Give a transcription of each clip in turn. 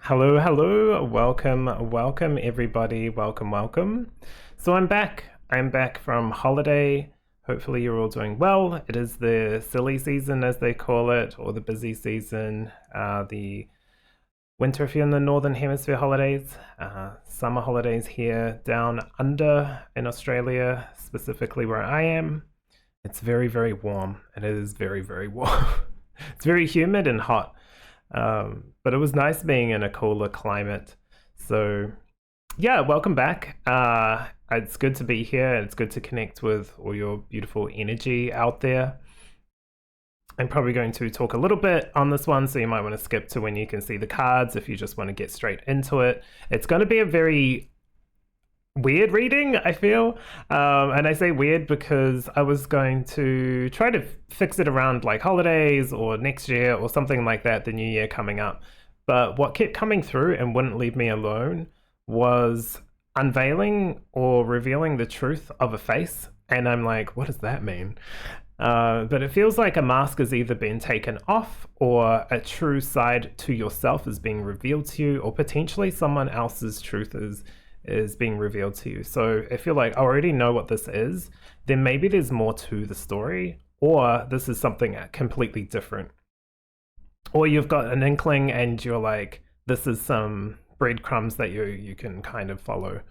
Hello, hello, welcome everybody, welcome. So I'm back. I'm back from holiday. Hopefully you're all doing well. It is the silly season, as they call it, or the busy season, the winter if you're in the Northern Hemisphere holidays, summer holidays here down under in Australia, specifically where I am. It's very, very warm. It is very, very warm. It's very humid and hot. But it was nice being in a cooler climate. So, yeah, welcome back. It's good to be here. It's good to connect with all your beautiful energy out there. I'm probably going to talk a little bit on this one, so you might want to skip to when you can see the cards if you just want to get straight into it. It's going to be a very weird reading, I feel. And I say weird because I was going to try to fix it around like holidays or next year or something like that, the new year coming up. But what kept coming through and wouldn't leave me alone was unveiling or revealing the truth of a face. And I'm like, what does that mean? But it feels like a mask has either been taken off or a true side to yourself is being revealed to you, or potentially someone else's truth is being revealed to you. So if you're like, I already know what this is, then maybe there's more to the story, or this is something completely different. Or you've got an inkling and you're like, this is some breadcrumbs that you can kind of follow.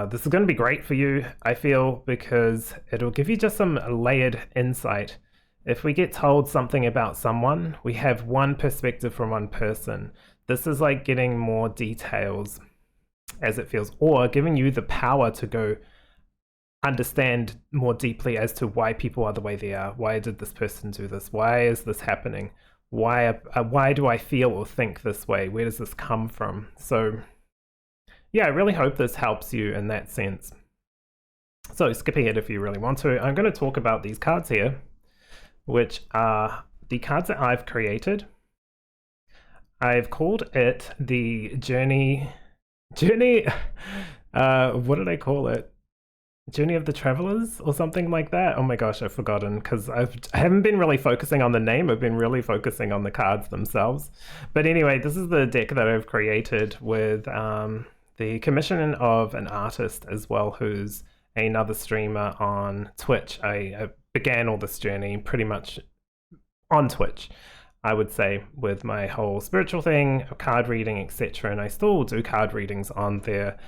This is going to be great for you, I feel, because it'll give you just some layered insight. If we get told something about someone, we have one perspective from one person. This is like getting more details as it feels, or giving you the power to go understand more deeply as to why people are the way they are. Why did this person do this? Why is this happening? Why do I feel or think this way? Where does this come from? So yeah, I really hope this helps you in that sense. So skip ahead if you really want to. I'm going to talk about these cards here, which are the cards that I've created. I've called it the journey, what did I call it? Journey of the Travelers or something like that. Oh my gosh, I've forgotten, because I haven't been really focusing on the name. I've been really focusing on the cards themselves. But anyway, this is the deck that I've created with the commission of an artist as well, who's another streamer on Twitch. I began all this journey pretty much on Twitch, I would say, with my whole spiritual thing, card reading, etc. And I still do card readings on there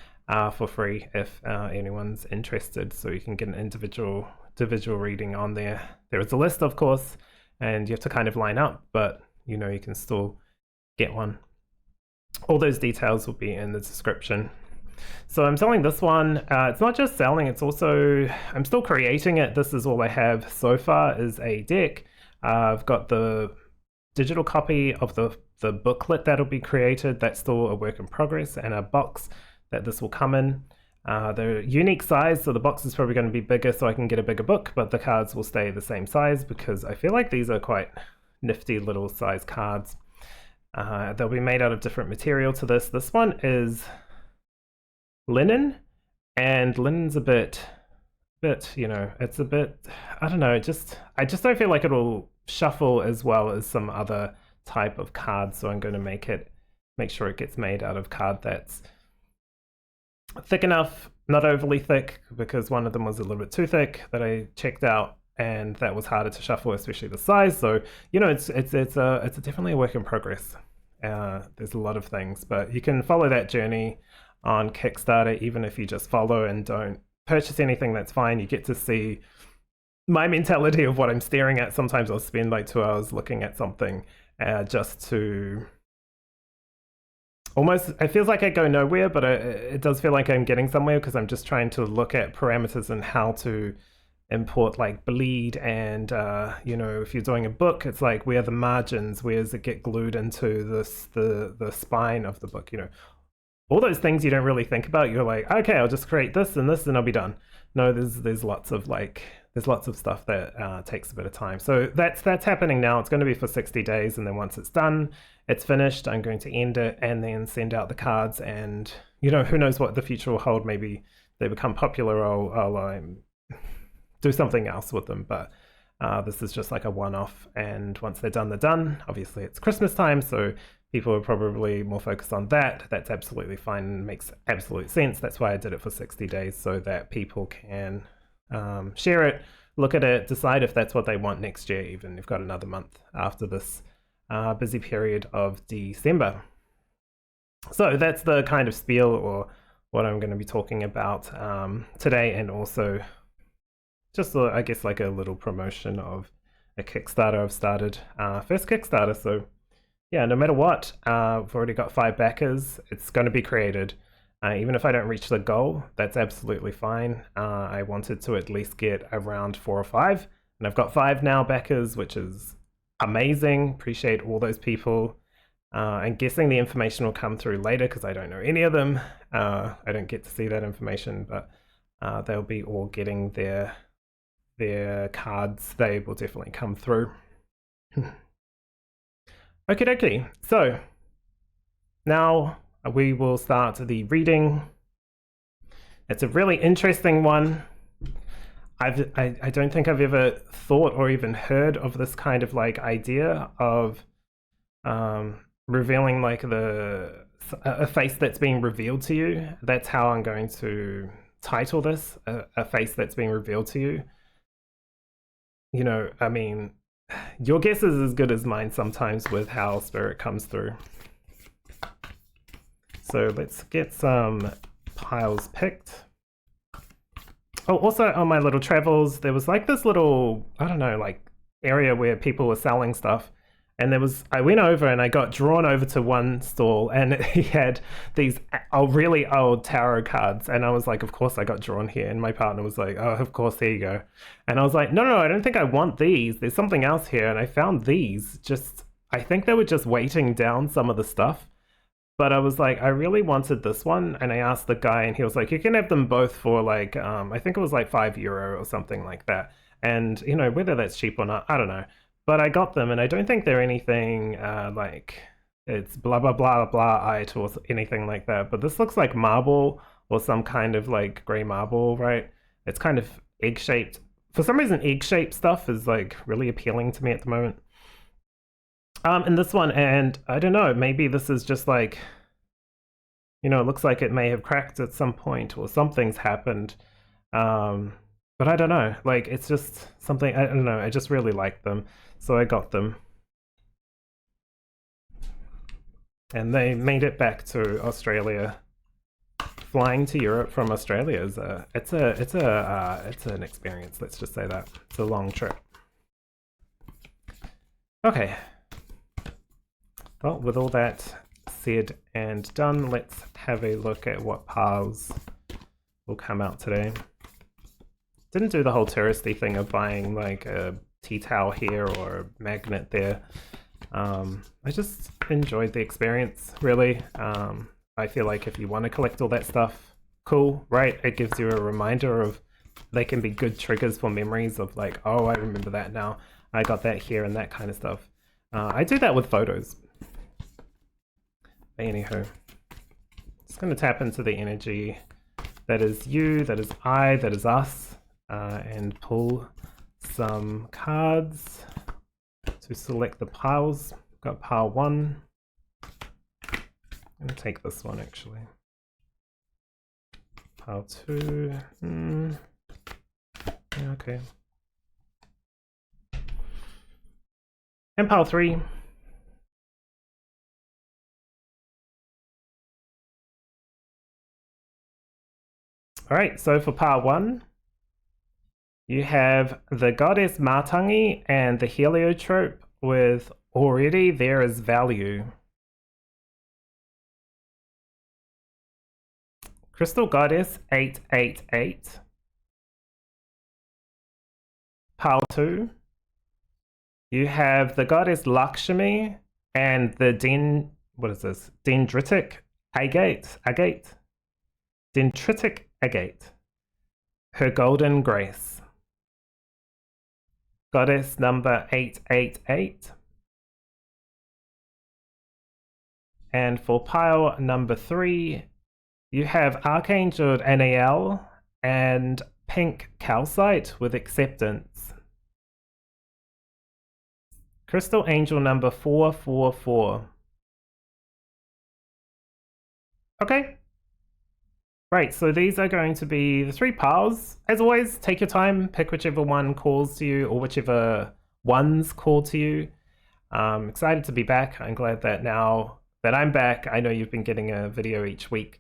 for free if anyone's interested. So you can get an individual reading on there. There is a list, of course, and you have to kind of line up, but you know, you can still get one. All those details will be in the description. So I'm selling this one. It's not just selling, it's also, I'm still creating it. This is all I have so far is a deck. I've got the digital copy of the booklet that'll be created. That's still a work in progress, and a box that this will come in. They're unique size, so the box is probably going to be bigger so I can get a bigger book, but the cards will stay the same size because I feel like these are quite nifty little size cards. They'll be made out of different material to this. This one is linen, and linen's a bit, you know, it's a bit, I don't know, I just don't feel like it'll shuffle as well as some other type of cards. So I'm going to make sure it gets made out of card that's thick enough, not overly thick, because one of them was a little bit too thick that I checked out, and that was harder to shuffle, especially the size. So you know, it's definitely a work in progress. There's a lot of things, but you can follow that journey on Kickstarter. Even if you just follow and don't purchase anything, that's fine. You get to see my mentality of what I'm staring at. Sometimes I'll spend like 2 hours looking at something just to almost, it feels like I go nowhere, but it does feel like I'm getting somewhere, because I'm just trying to look at parameters and how to import like bleed, and you know, if you're doing a book, it's like, where are the margins, where does it get glued into the spine of the book, you know, all those things you don't really think about. You're like, okay, I'll just create this and this and I'll be done. No, there's lots of stuff that takes a bit of time. So that's happening now. It's going to be for 60 days, and then once it's done, it's finished, I'm going to end it and then send out the cards, and you know, who knows what the future will hold. Maybe they become popular, I'll do something else with them, but This is just like a one-off, and once they're done, they're done. Obviously, it's Christmas time, so people are probably more focused on that. That's absolutely fine and makes absolute sense. That's why I did it for 60 days, so that people can share it, look at it, decide if that's what they want next year. Even you've got another month after this busy period of December. So that's the kind of spiel, or what I'm going to be talking about today, and also just I guess like a little promotion of a Kickstarter I've started, first Kickstarter. So yeah, no matter what, I've already got 5 backers. It's going to be created. Even if I don't reach the goal, that's absolutely fine. I wanted to at least get around 4 or 5, and I've got 5 now backers, which is amazing. Appreciate all those people. I'm guessing the information will come through later because I don't know any of them. I don't get to see that information, but they'll be all getting their cards. They will definitely come through. Okie dokie. So now we will start the reading. It's a really interesting one. I don't think I've ever thought or even heard of this kind of like idea of revealing like a face that's being revealed to you. That's how I'm going to title this, a face that's being revealed to you. You know, I mean, your guess is as good as mine sometimes with how spirit comes through. So let's get some piles picked. Oh, also on my little travels, there was like this little, I don't know, like area where people were selling stuff. And I went over and I got drawn over to one stall, and he had these really old tarot cards. And I was like, of course I got drawn here. And my partner was like, oh, of course, here you go. And I was like, no, I don't think I want these. There's something else here. And I found these. I think they were just weighting down some of the stuff. But I was like, I really wanted this one. And I asked the guy, and he was like, you can have them both for like, I think it was like €5 or something like that. And, you know, whether that's cheap or not, I don't know. But I got them, and I don't think they're anything like it's blah blah blah blah-ite or anything like that. But this looks like marble or some kind of like grey marble, right? It's kind of egg-shaped. For some reason, egg-shaped stuff is like really appealing to me at the moment. In this one, and I don't know, maybe this is just like, you know, it looks like it may have cracked at some point or something's happened. But I don't know, like it's just something, I don't know, I just really like them. So I got them. And they made it back to Australia. Flying to Europe from Australia is it's an experience, let's just say that. It's a long trip. Okay. Well, with all that said and done, let's have a look at what piles will come out today. Didn't do the whole touristy thing of buying like a tea towel here or a magnet there. I just enjoyed the experience, really. I feel like if you want to collect all that stuff, cool, right? It gives you a reminder of, they can be good triggers for memories of like, oh, I remember that now. I got that here and that kind of stuff. I do that with photos. Anywho, just going to tap into the energy that is you, that is I, that is us, and pull some cards to select the piles. Got pile 1. I'm going to take this one actually. Pile 2. Yeah, okay. And pile 3. Alright, so for pile 1, you have the goddess Matangi and the Heliotrope with already there is value. Crystal Goddess 888. Pile 2, you have the goddess Lakshmi and the Dendritic Agate. Dendritic Agate. Her golden grace. Goddess number 888. And for pile number 3, you have Archangel Anael and pink Calcite with acceptance. Crystal Angel number 444. Okay. Right, so these are going to be the 3 piles. As always, take your time, pick whichever one calls to you or whichever ones call to you. I'm excited to be back. I'm glad that now that I'm back, I know you've been getting a video each week.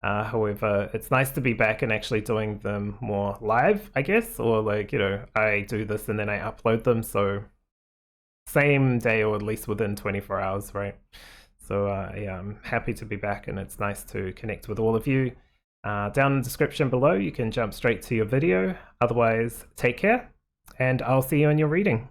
However, it's nice to be back and actually doing them more live, I guess, or like, you know, I do this and then I upload them, so same day or at least within 24 hours, right? So yeah, I'm happy to be back and it's nice to connect with all of you. Down in the description below, you can jump straight to your video. Otherwise, take care, and I'll see you in your reading.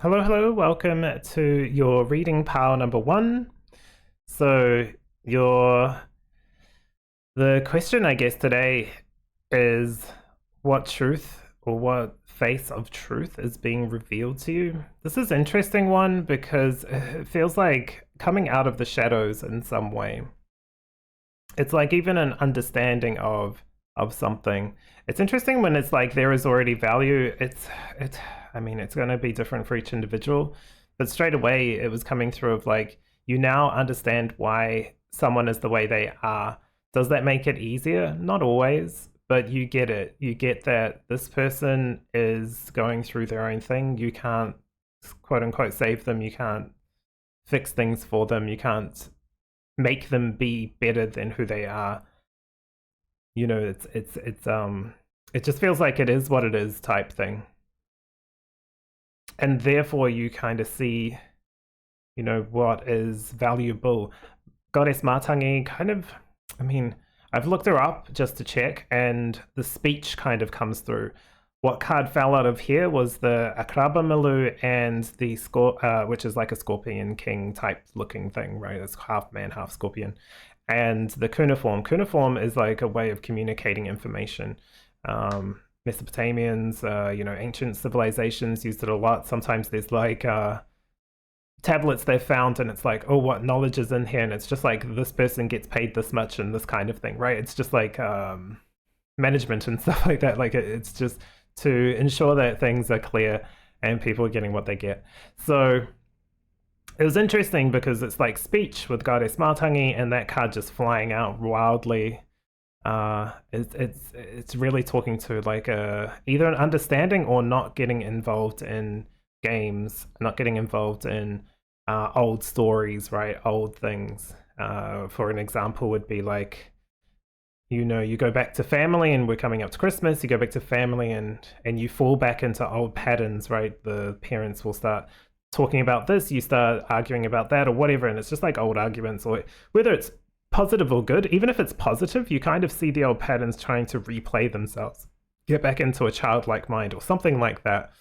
Hello, hello, welcome to your reading pile number 1. So the question, I guess, today is what truth or what face of truth is being revealed to you? This is an interesting one because it feels like coming out of the shadows in some way. It's like even an understanding of something. It's interesting when it's like there is already value. I mean, it's going to be different for each individual, but straight away it was coming through of like, you now understand why someone is the way they are. Does that make it easier? Not always, but you get it. You get that this person is going through their own thing. You can't, quote unquote, save them. You can't fix things for them. You can't make them be better than who they are. You know, it just feels like it is what it is type thing. And therefore you kind of see, you know, what is valuable. Goddess Matangi kind of, I mean, I've looked her up just to check, and the speech kind of comes through. What card fell out of here was the Akraba Milu and the which is like a Scorpion King type looking thing, right? It's half man, half scorpion. And the cuneiform. Cuneiform is like a way of communicating information. Mesopotamians, you know, ancient civilizations used it a lot. Sometimes there's like tablets they've found and it's like, oh, what knowledge is in here? And it's just like, this person gets paid this much and this kind of thing, right? It's just like management and stuff like that. Like it's just to ensure that things are clear and people are getting what they get. So it was interesting because it's like speech with Goddess Matangi and that card just flying out wildly. It's really talking to like either an understanding or not getting involved in games, not getting involved in old stories, right? Old things. For an example would be like, you know, you go back to family and we're coming up to Christmas, you go back to family and you fall back into old patterns, right? The parents will start talking about this, you start arguing about that or whatever, and it's just like old arguments, or whether it's positive or good, even if it's positive, you kind of see the old patterns trying to replay themselves. Get back into a childlike mind or something like that.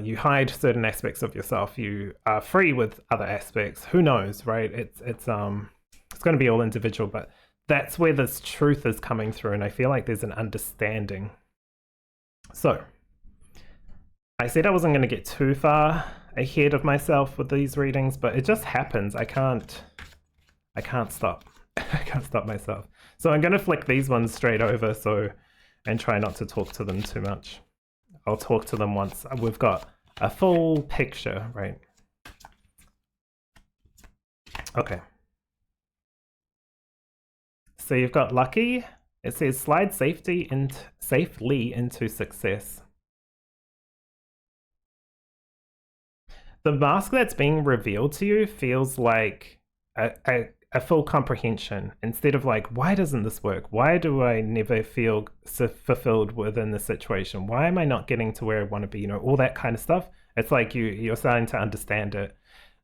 You hide certain aspects of yourself. You are free with other aspects. Who knows, right? It's going to be all individual, but that's where this truth is coming through, and I feel like there's an understanding. So, I said I wasn't going to get too far ahead of myself with these readings, but it just happens. I can't stop. I can't stop myself. So I'm going to flick these ones straight over and try not to talk to them too much. I'll talk to them once we've got a full picture, right? Okay. So you've got lucky. It says slide safely into success. The mask that's being revealed to you feels like a full comprehension instead of like, why doesn't this work? Why do I never feel fulfilled within the situation? Why am I not getting to where I want to be? You know, all that kind of stuff. It's like you're starting to understand it.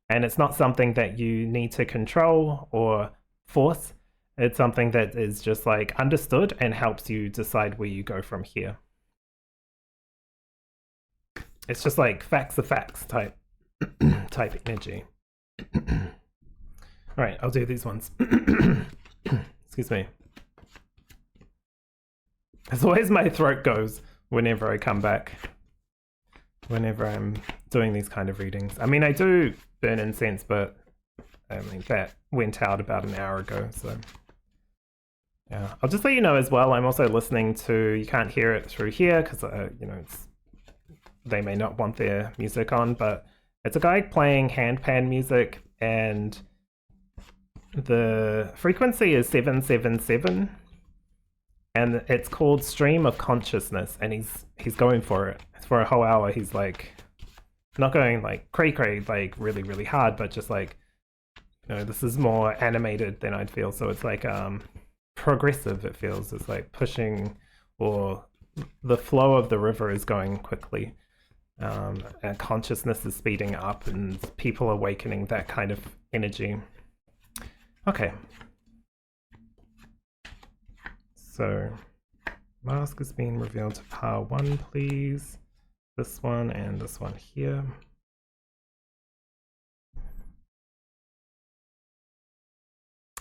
And it's not something that you need to control or force. It's something that is just like understood and helps you decide where you go from here. It's just like facts are facts type energy. All right, I'll do these ones. Excuse me. As always, my throat goes whenever I come back. Whenever I'm doing these kind of readings. I mean, I do burn incense, but I mean, that went out about an hour ago, so yeah. I'll just let you know as well, I'm also listening to, you can't hear it through here because, you know, they may not want their music on, but it's a guy playing handpan music, and the frequency is 777, and it's called Stream of Consciousness, and he's going for it for a whole hour. He's like not going like cray like really really hard, but just like, you know, this is more animated than I'd feel, so it's like progressive. It feels it's like pushing, or the flow of the river is going quickly, and consciousness is speeding up and people awakening, that kind of energy. Okay, so mask is being revealed to power 1, please. This one and this one here.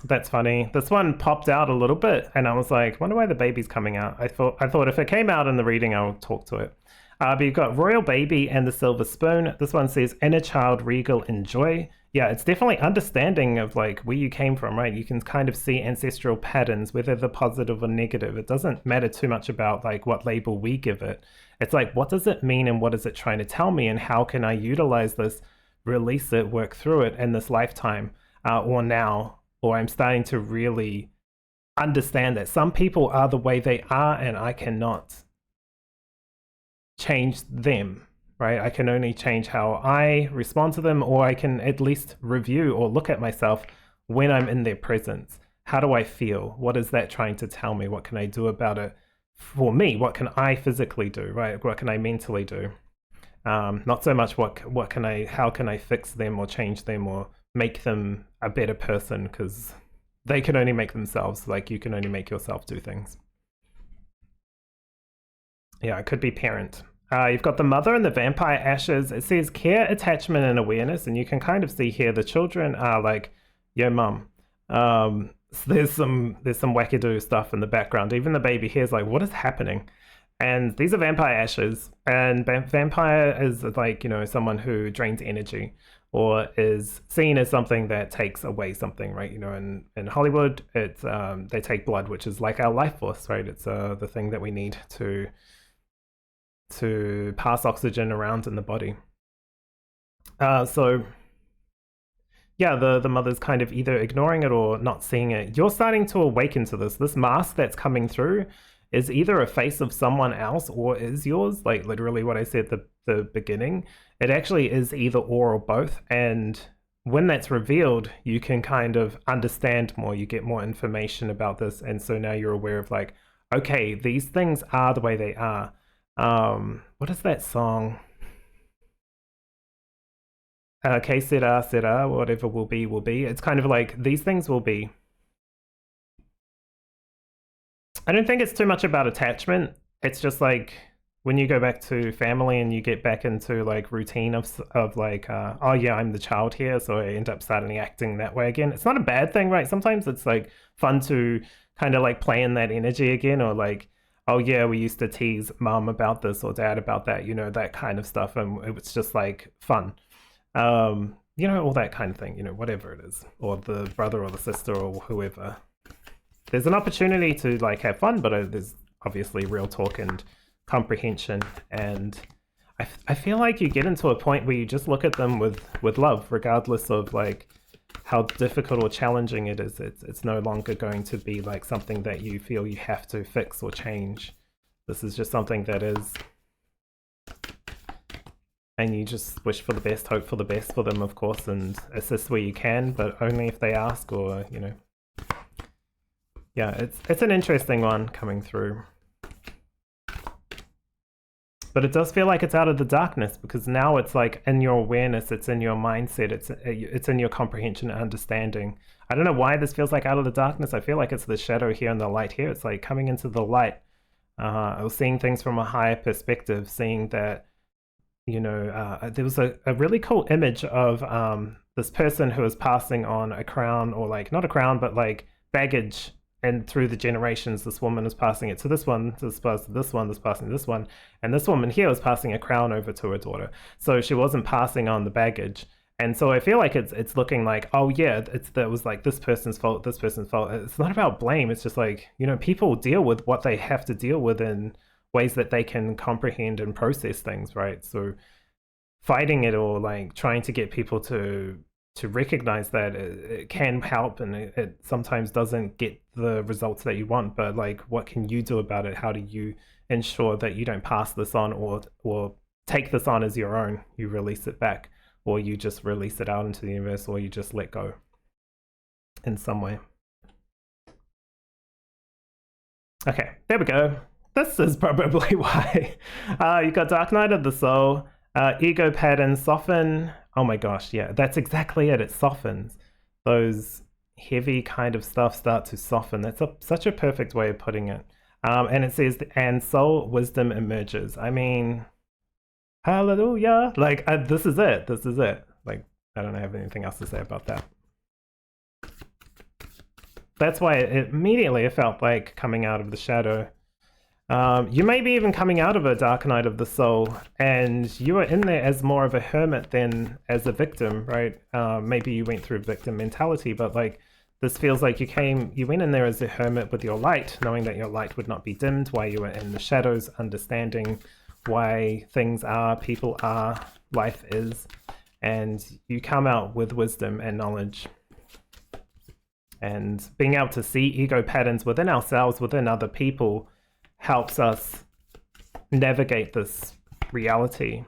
That's funny. This one popped out a little bit, and I was like, wonder why the baby's coming out. I thought if it came out in the reading, I'll talk to it. But you've got Royal Baby and the Silver Spoon. This one says Inner Child, Regal, Enjoy. Yeah, it's definitely understanding of like where you came from, right? You can kind of see ancestral patterns, whether they're positive or negative. It doesn't matter too much about like what label we give it. It's like, what does it mean and what is it trying to tell me, and how can I utilize this, release it, work through it in this lifetime or now? Or I'm starting to really understand that some people are the way they are, and I cannot change them, right? I can only change how I respond to them, or I can at least review or look at myself when I'm in their presence. How do I feel? What is that trying to tell me? What can I do about it for me? What can I physically do, right? What can I mentally do? Not so much how can I fix them or change them or make them a better person, because they can only make themselves. Like, you can only make yourself do things. Yeah, it could be parent. You've got the mother and the vampire ashes. It says care, attachment, and awareness, and you can kind of see here the children are like, yo mum. So there's some wackadoo stuff in the background. Even the baby here is like, what is happening? And these are vampire ashes, and vampire is like, you know, someone who drains energy or is seen as something that takes away something, right? You know, in Hollywood, it's they take blood, which is like our life force, right? It's the thing that we need to pass oxygen around in the body. So yeah, the mother's kind of either ignoring it or not seeing it. You're starting to awaken to this. This mask that's coming through is either a face of someone else or is yours, like literally what I said at the beginning. It actually is either or both, and when that's revealed, you can kind of understand more, you get more information about this, and so now you're aware of like, okay, these things are the way they are. What is that song? Que sera, sera, whatever will be, will be. It's kind of like, these things will be. I don't think it's too much about attachment. It's just like when you go back to family and you get back into like routine of like, oh yeah, I'm the child here, so I end up starting acting that way again. It's not a bad thing, right? Sometimes it's like fun to kind of like play in that energy again, or like, oh yeah, we used to tease mom about this or dad about that, you know, that kind of stuff, and it was just like fun. You know, all that kind of thing, you know, whatever it is, or the brother or the sister or whoever. There's an opportunity to like have fun, but there's obviously real talk and comprehension, and I feel like you get into a point where you just look at them with love, regardless of like how difficult or challenging it is. It's no longer going to be like something that you feel you have to fix or change. This is just something that is, and you just wish for the best, hope for the best for them, of course, and assist where you can, but only if they ask, or, you know. Yeah, it's an interesting one coming through. But it does feel like it's out of the darkness, because now it's like in your awareness, it's in your mindset, it's in your comprehension and understanding. I don't know why this feels like out of the darkness. I feel like it's the shadow here and the light here. It's like coming into the light. I was seeing things from a higher perspective, seeing that, you know, there was a really cool image of this person who was passing on a crown, or like, not a crown, but like baggage. And through the generations, this woman is passing it to this one, this person, this one, this passing this one, and this woman here was passing a crown over to her daughter. So she wasn't passing on the baggage, And so I feel like it's looking like, oh yeah, that was like this person's fault, this person's fault. It's not about blame. It's just like, you know, people deal with what they have to deal with in ways that they can comprehend and process things, right? So fighting it or like trying to get people to recognize that it can help, and it sometimes doesn't get the results that you want, but like what can you do about it? How do you ensure that you don't pass this on or take this on as your own? You release it back, or you just release it out into the universe, or you just let go in some way. Okay, there we go. This is probably why. You got Dark Night of the Soul, ego patterns soften. Oh my gosh, yeah, that's exactly it. It softens. Those heavy kind of stuff start to soften. That's such a perfect way of putting it. And it says, and soul wisdom emerges. I mean, hallelujah. Like, this is it. This is it. Like, I don't have anything else to say about that. That's why it immediately felt like coming out of the shadow. You may be even coming out of a dark night of the soul, and you are in there as more of a hermit than as a victim, right? Maybe you went through victim mentality, but like this feels like you went in there as a hermit with your light, knowing that your light would not be dimmed, why you were in the shadows, understanding why things are, people are, life is, and you come out with wisdom and knowledge. And being able to see ego patterns within ourselves, within other people, helps us navigate this reality.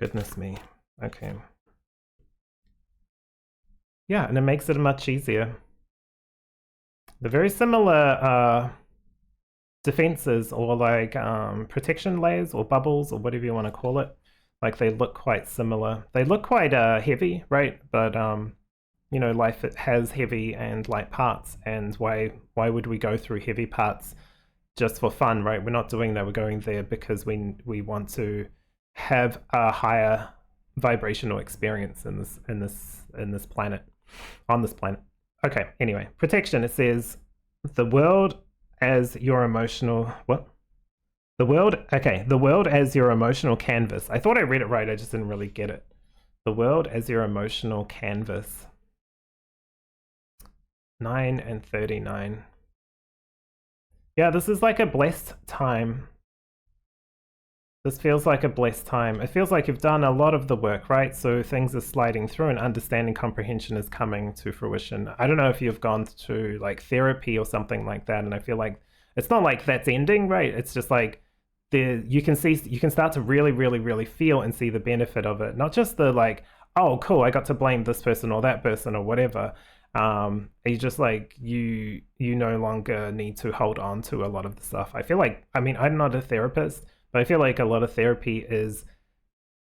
Goodness me. Okay. Yeah, and it makes it much easier. The very similar defenses or like protection layers or bubbles or whatever you want to call it, like they look quite similar. They look quite heavy, right? But you know, life has heavy and light parts, and why would we go through heavy parts just for fun, right? We're not doing that. We're going there because we want to have a higher vibrational experience in this planet, on this planet. Okay, anyway, protection. It says the world as your emotional the world as your emotional canvas. I thought I read it right, I just didn't really get it. The world as your emotional canvas. 9 and 39. Yeah, this is like a blessed time. This feels like a blessed time. It feels like you've done a lot of the work, right? So things are sliding through and understanding comprehension is coming to fruition. I don't know if you've gone to like therapy or something like that, and I feel like it's not like that's ending, right? It's just like you can start to really feel and see the benefit of it. Not just the like, oh cool, I got to blame this person or that person or whatever. You just like you no longer need to hold on to a lot of the stuff. I feel like, I mean, I'm not a therapist, but I feel like a lot of therapy is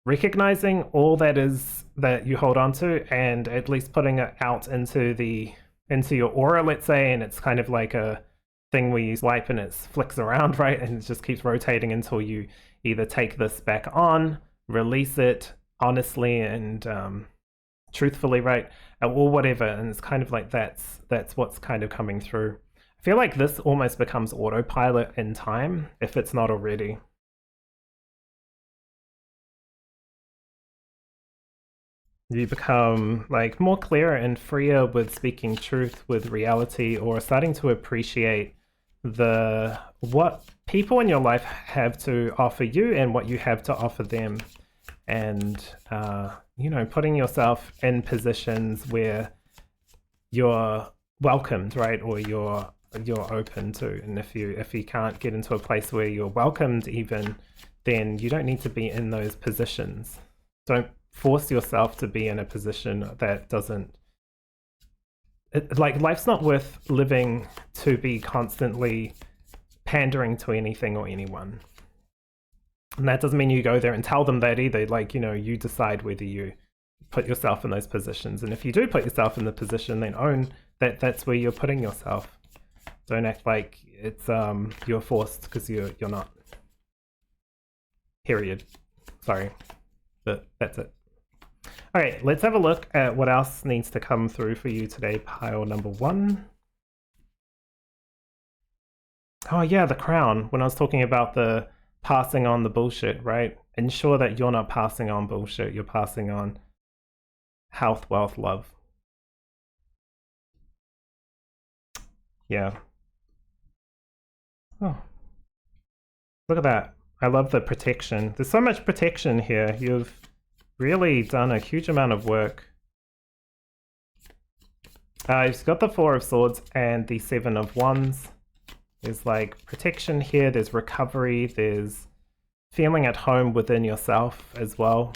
recognizing all that you hold on to and at least putting it out into your aura, let's say, and it's kind of like a thing where you swipe and it flicks around, right? And it just keeps rotating until you either take this back on, release it honestly and truthfully, right? Or whatever. And it's kind of like that's what's kind of coming through. I feel like this almost becomes autopilot in time if it's not already. You become like more clear and freer with speaking truth with reality, or starting to appreciate what people in your life have to offer you and what you have to offer them. And you know, putting yourself in positions where you're welcomed, right? Or you're open to. And if you can't get into a place where you're welcomed even, then you don't need to be in those positions. Don't force yourself to be in a position that doesn't like, life's not worth living to be constantly pandering to anything or anyone. And that doesn't mean you go there and tell them that either. Like, you know, you decide whether you put yourself in those positions. And if you do put yourself in the position, then own that that's where you're putting yourself. Don't act like it's you're forced, because you're not. Period. Sorry. But that's it. All right, let's have a look at what else needs to come through for you today, pile number 1. Oh yeah, the crown. When I was talking about the passing on the bullshit, right? ensure that you're not passing on bullshit, you're passing on health, wealth, love. Yeah. Oh, look at that. I love the protection. There's so much protection here. You've really done a huge amount of work. You've got the Four of Swords and the Seven of Wands. There's like protection here, there's recovery, there's feeling at home within yourself as well.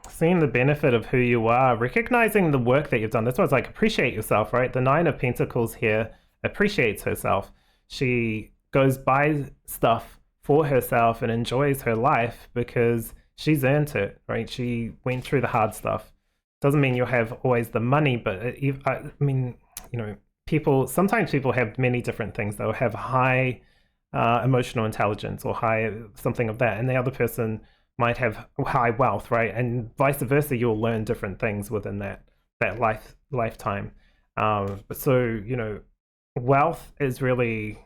Seeing the benefit of who you are, recognizing the work that you've done. That's why it's like, appreciate yourself, right? The Nine of Pentacles here appreciates herself. She goes buy stuff for herself and enjoys her life because she's earned it, right? She went through the hard stuff. Doesn't mean you'll have always the money, but I mean, you know, sometimes people have many different things. They'll have high emotional intelligence or high something of that, and the other person might have high wealth, right? And vice versa, you'll learn different things within that lifetime. So, you know, wealth is really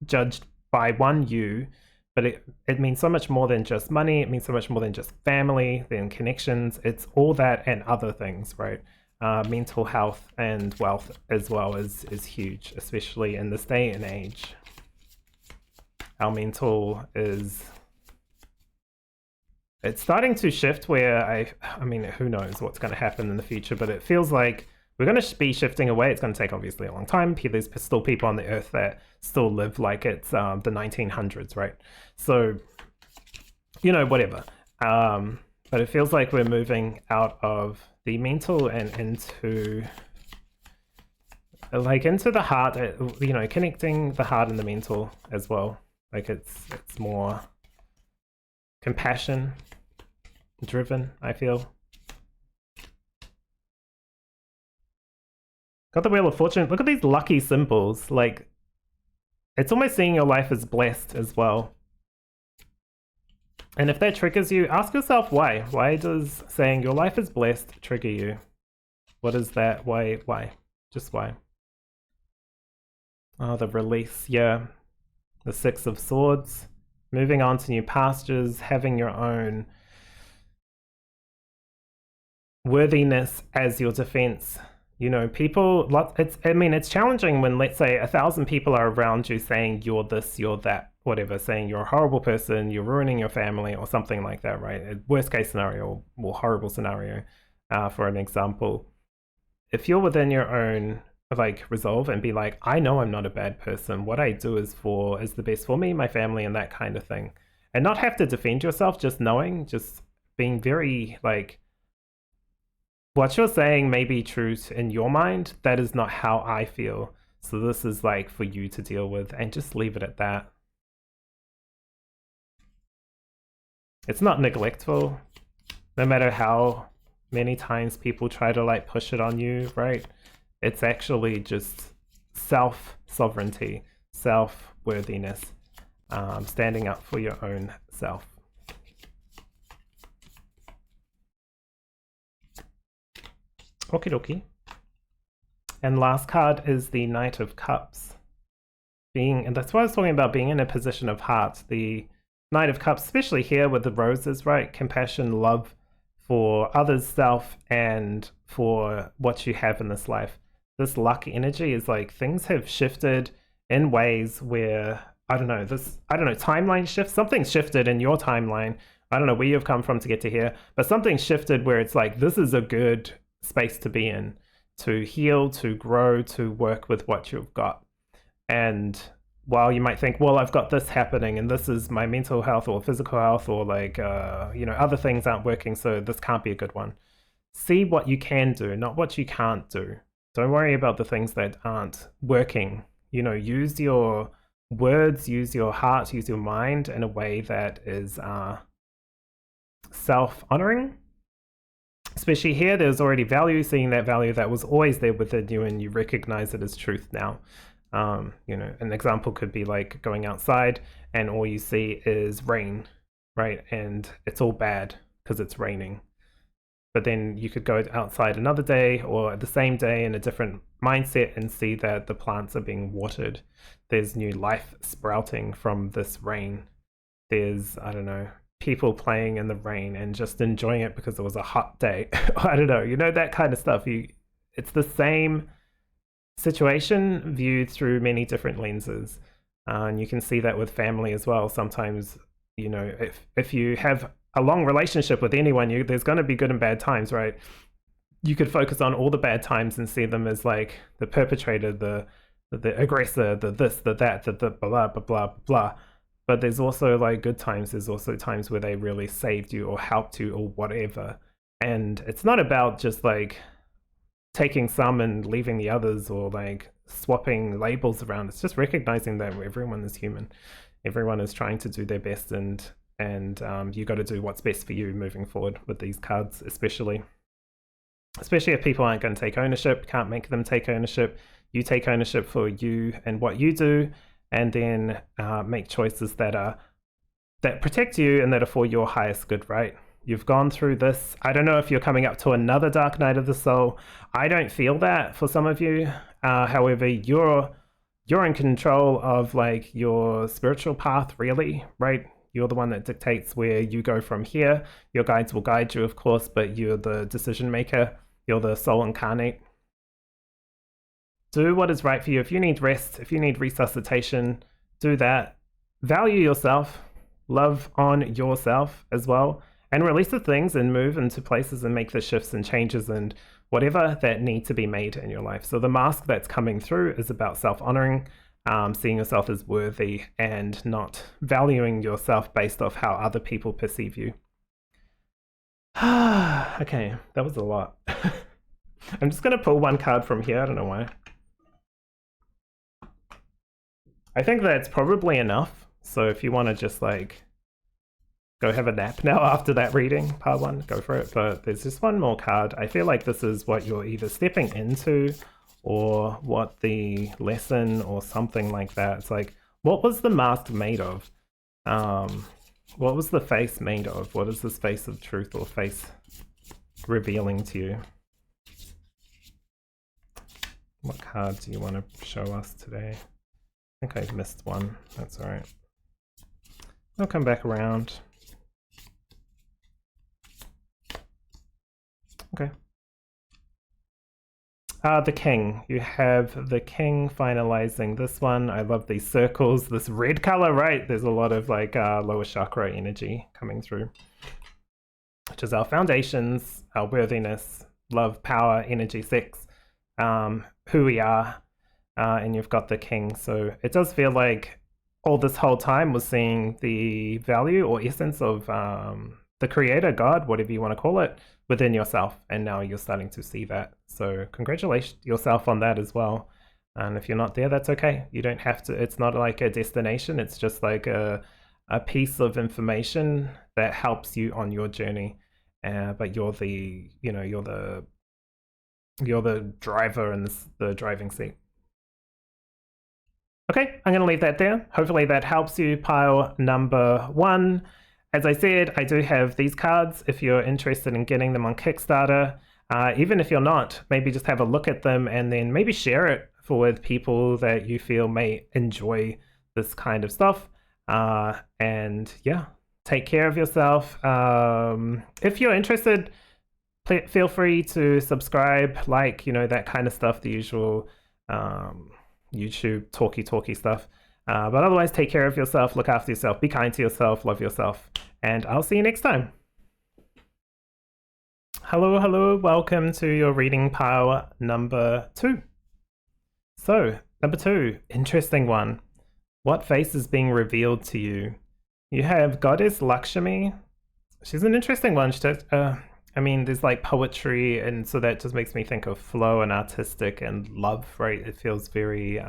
judged by you, but it means so much more than just money. It means so much more than just family, than connections. It's all that and other things, right? Mental health and wealth as well is huge, especially in this day and age. Our mental is... It's starting to shift where I mean, who knows what's going to happen in the future, but it feels like we're going to be shifting away. It's going to take obviously a long time. There's still people on the earth that still live like it's the 1900s, right? So, you know, whatever. But it feels like we're moving out of the mental and into the heart, you know, connecting the heart and the mental as well. Like it's more compassion driven, I feel. Got the Wheel of Fortune. Look at these lucky symbols. Like, it's almost seeing your life as blessed as well. And if that triggers you, ask yourself why. Why does saying your life is blessed trigger you? What is that? Why? Just why? Oh, the release, yeah. The Six of Swords. Moving on to new pastures, having your own worthiness as your defense. You know, it's challenging when, let's say, 1,000 people are around you saying you're this, you're that, whatever, saying you're a horrible person, you're ruining your family or something like that, right? Worst case scenario or horrible scenario, for an example. If you're within your own like resolve and be like, I know I'm not a bad person. What I do is the best for me, my family, and that kind of thing. And not have to defend yourself, just knowing, just being very like, what you're saying may be true in your mind. That is not how I feel. So this is like for you to deal with, and just leave it at that. It's not neglectful, no matter how many times people try to like push it on you, right? It's actually just self-sovereignty, self-worthiness, standing up for your own self. Okie dokie. And last card is the Knight of Cups. And that's why I was talking about being in a position of heart. The Knight of Cups, especially here with the roses, right? Compassion, love for others, self, and for what you have in this life. This luck energy is like things have shifted in ways where, I don't know, timeline shift. Something's shifted in your timeline. I don't know where you've come from to get to here, but something shifted where it's like, this is a good space to be in, to heal, to grow, to work with what you've got. And while you might think, well, I've got this happening and this is my mental health or physical health or like, you know, other things aren't working, so this can't be a good one. See what you can do, not what you can't do. Don't worry about the things that aren't working. You know, use your words, use your heart, use your mind in a way that is self-honoring. Especially here, there's already value, seeing that value that was always there within you and you recognize it as truth now. You know, an example could be like going outside and all you see is rain, right? And it's all bad because it's raining. but then you could go outside another day or the same day in a different mindset and see that the plants are being watered. There's new life sprouting from this rain. There's, I don't know, people playing in the rain and just enjoying it because it was a hot day. I don't know, that kind of stuff. It's the same situation viewed through many different lenses. And you can see that with family as well. Sometimes, if you have a long relationship with anyone, there's going to be good and bad times, right? You could focus on all the bad times and see them as like the perpetrator, the aggressor, the this, the that, the blah, blah, blah, blah. But there's also like good times. There's also times where they really saved you or helped you or whatever. And it's not about just like taking some and leaving the others or like swapping labels around. It's just recognizing that everyone is human. Everyone is trying to do their best, and you got to do what's best for you moving forward with these cards, especially if people aren't going to take ownership. Can't make them take ownership. You take ownership for you and what you do, and then make choices that protect you and that are for your highest good, right? You've gone through this. I don't know if you're coming up to another dark night of the soul. I don't feel that for some of you. However, you're in control of like your spiritual path, really, right? You're the one that dictates where you go from here. Your guides will guide you, of course, but you're the decision maker. You're the soul incarnate. Do what is right for you. If you need rest, if you need resuscitation, do that. Value yourself. Love on yourself as well. And release the things and move into places and make the shifts and changes and whatever that need to be made in your life. So the mask that's coming through is about self-honoring, seeing yourself as worthy and not valuing yourself based off how other people perceive you. Okay, that was a lot. I'm just going to pull one card from here. I don't know why. I think that's probably enough. So if you want to just like go have a nap now after that reading, part one, go for it. But there's just one more card. I feel like this is what you're either stepping into or what the lesson or something like that. It's like, what was the mask made of? What was the face made of? What is this face of truth or face revealing to you? What card do you want to show us today? I think I've missed one. That's all right. I'll come back around. Okay. The king. You have the king finalizing this one. I love these circles, this red color, right? There's a lot of like lower chakra energy coming through, which is our foundations, our worthiness, love, power, energy, sex, who we are. And you've got the king. So it does feel like all this whole time was seeing the value or essence of the creator, God, whatever you want to call it, within yourself. And now you're starting to see that. So congratulations yourself on that as well. And if you're not there, that's okay. You don't have to, it's not like a destination. It's just like a piece of information that helps you on your journey. But you're the, you're the driver in the driving seat. Okay, I'm going to leave that there. Hopefully that helps you, pile number one. As I said, I do have these cards if you're interested in getting them on Kickstarter. Even if you're not, maybe just have a look at them and then maybe share it with people that you feel may enjoy this kind of stuff. And yeah, take care of yourself. If you're interested, feel free to subscribe, like, that kind of stuff, the usual YouTube talky stuff. But otherwise, take care of yourself, look after yourself, be kind to yourself, love yourself, and I'll see you next time. Hello, welcome to your reading pile number 2. So, number 2, interesting one. What face is being revealed to you? You have Goddess Lakshmi. She's an interesting one. There's like poetry, and so that just makes me think of flow and artistic and love, right? It feels very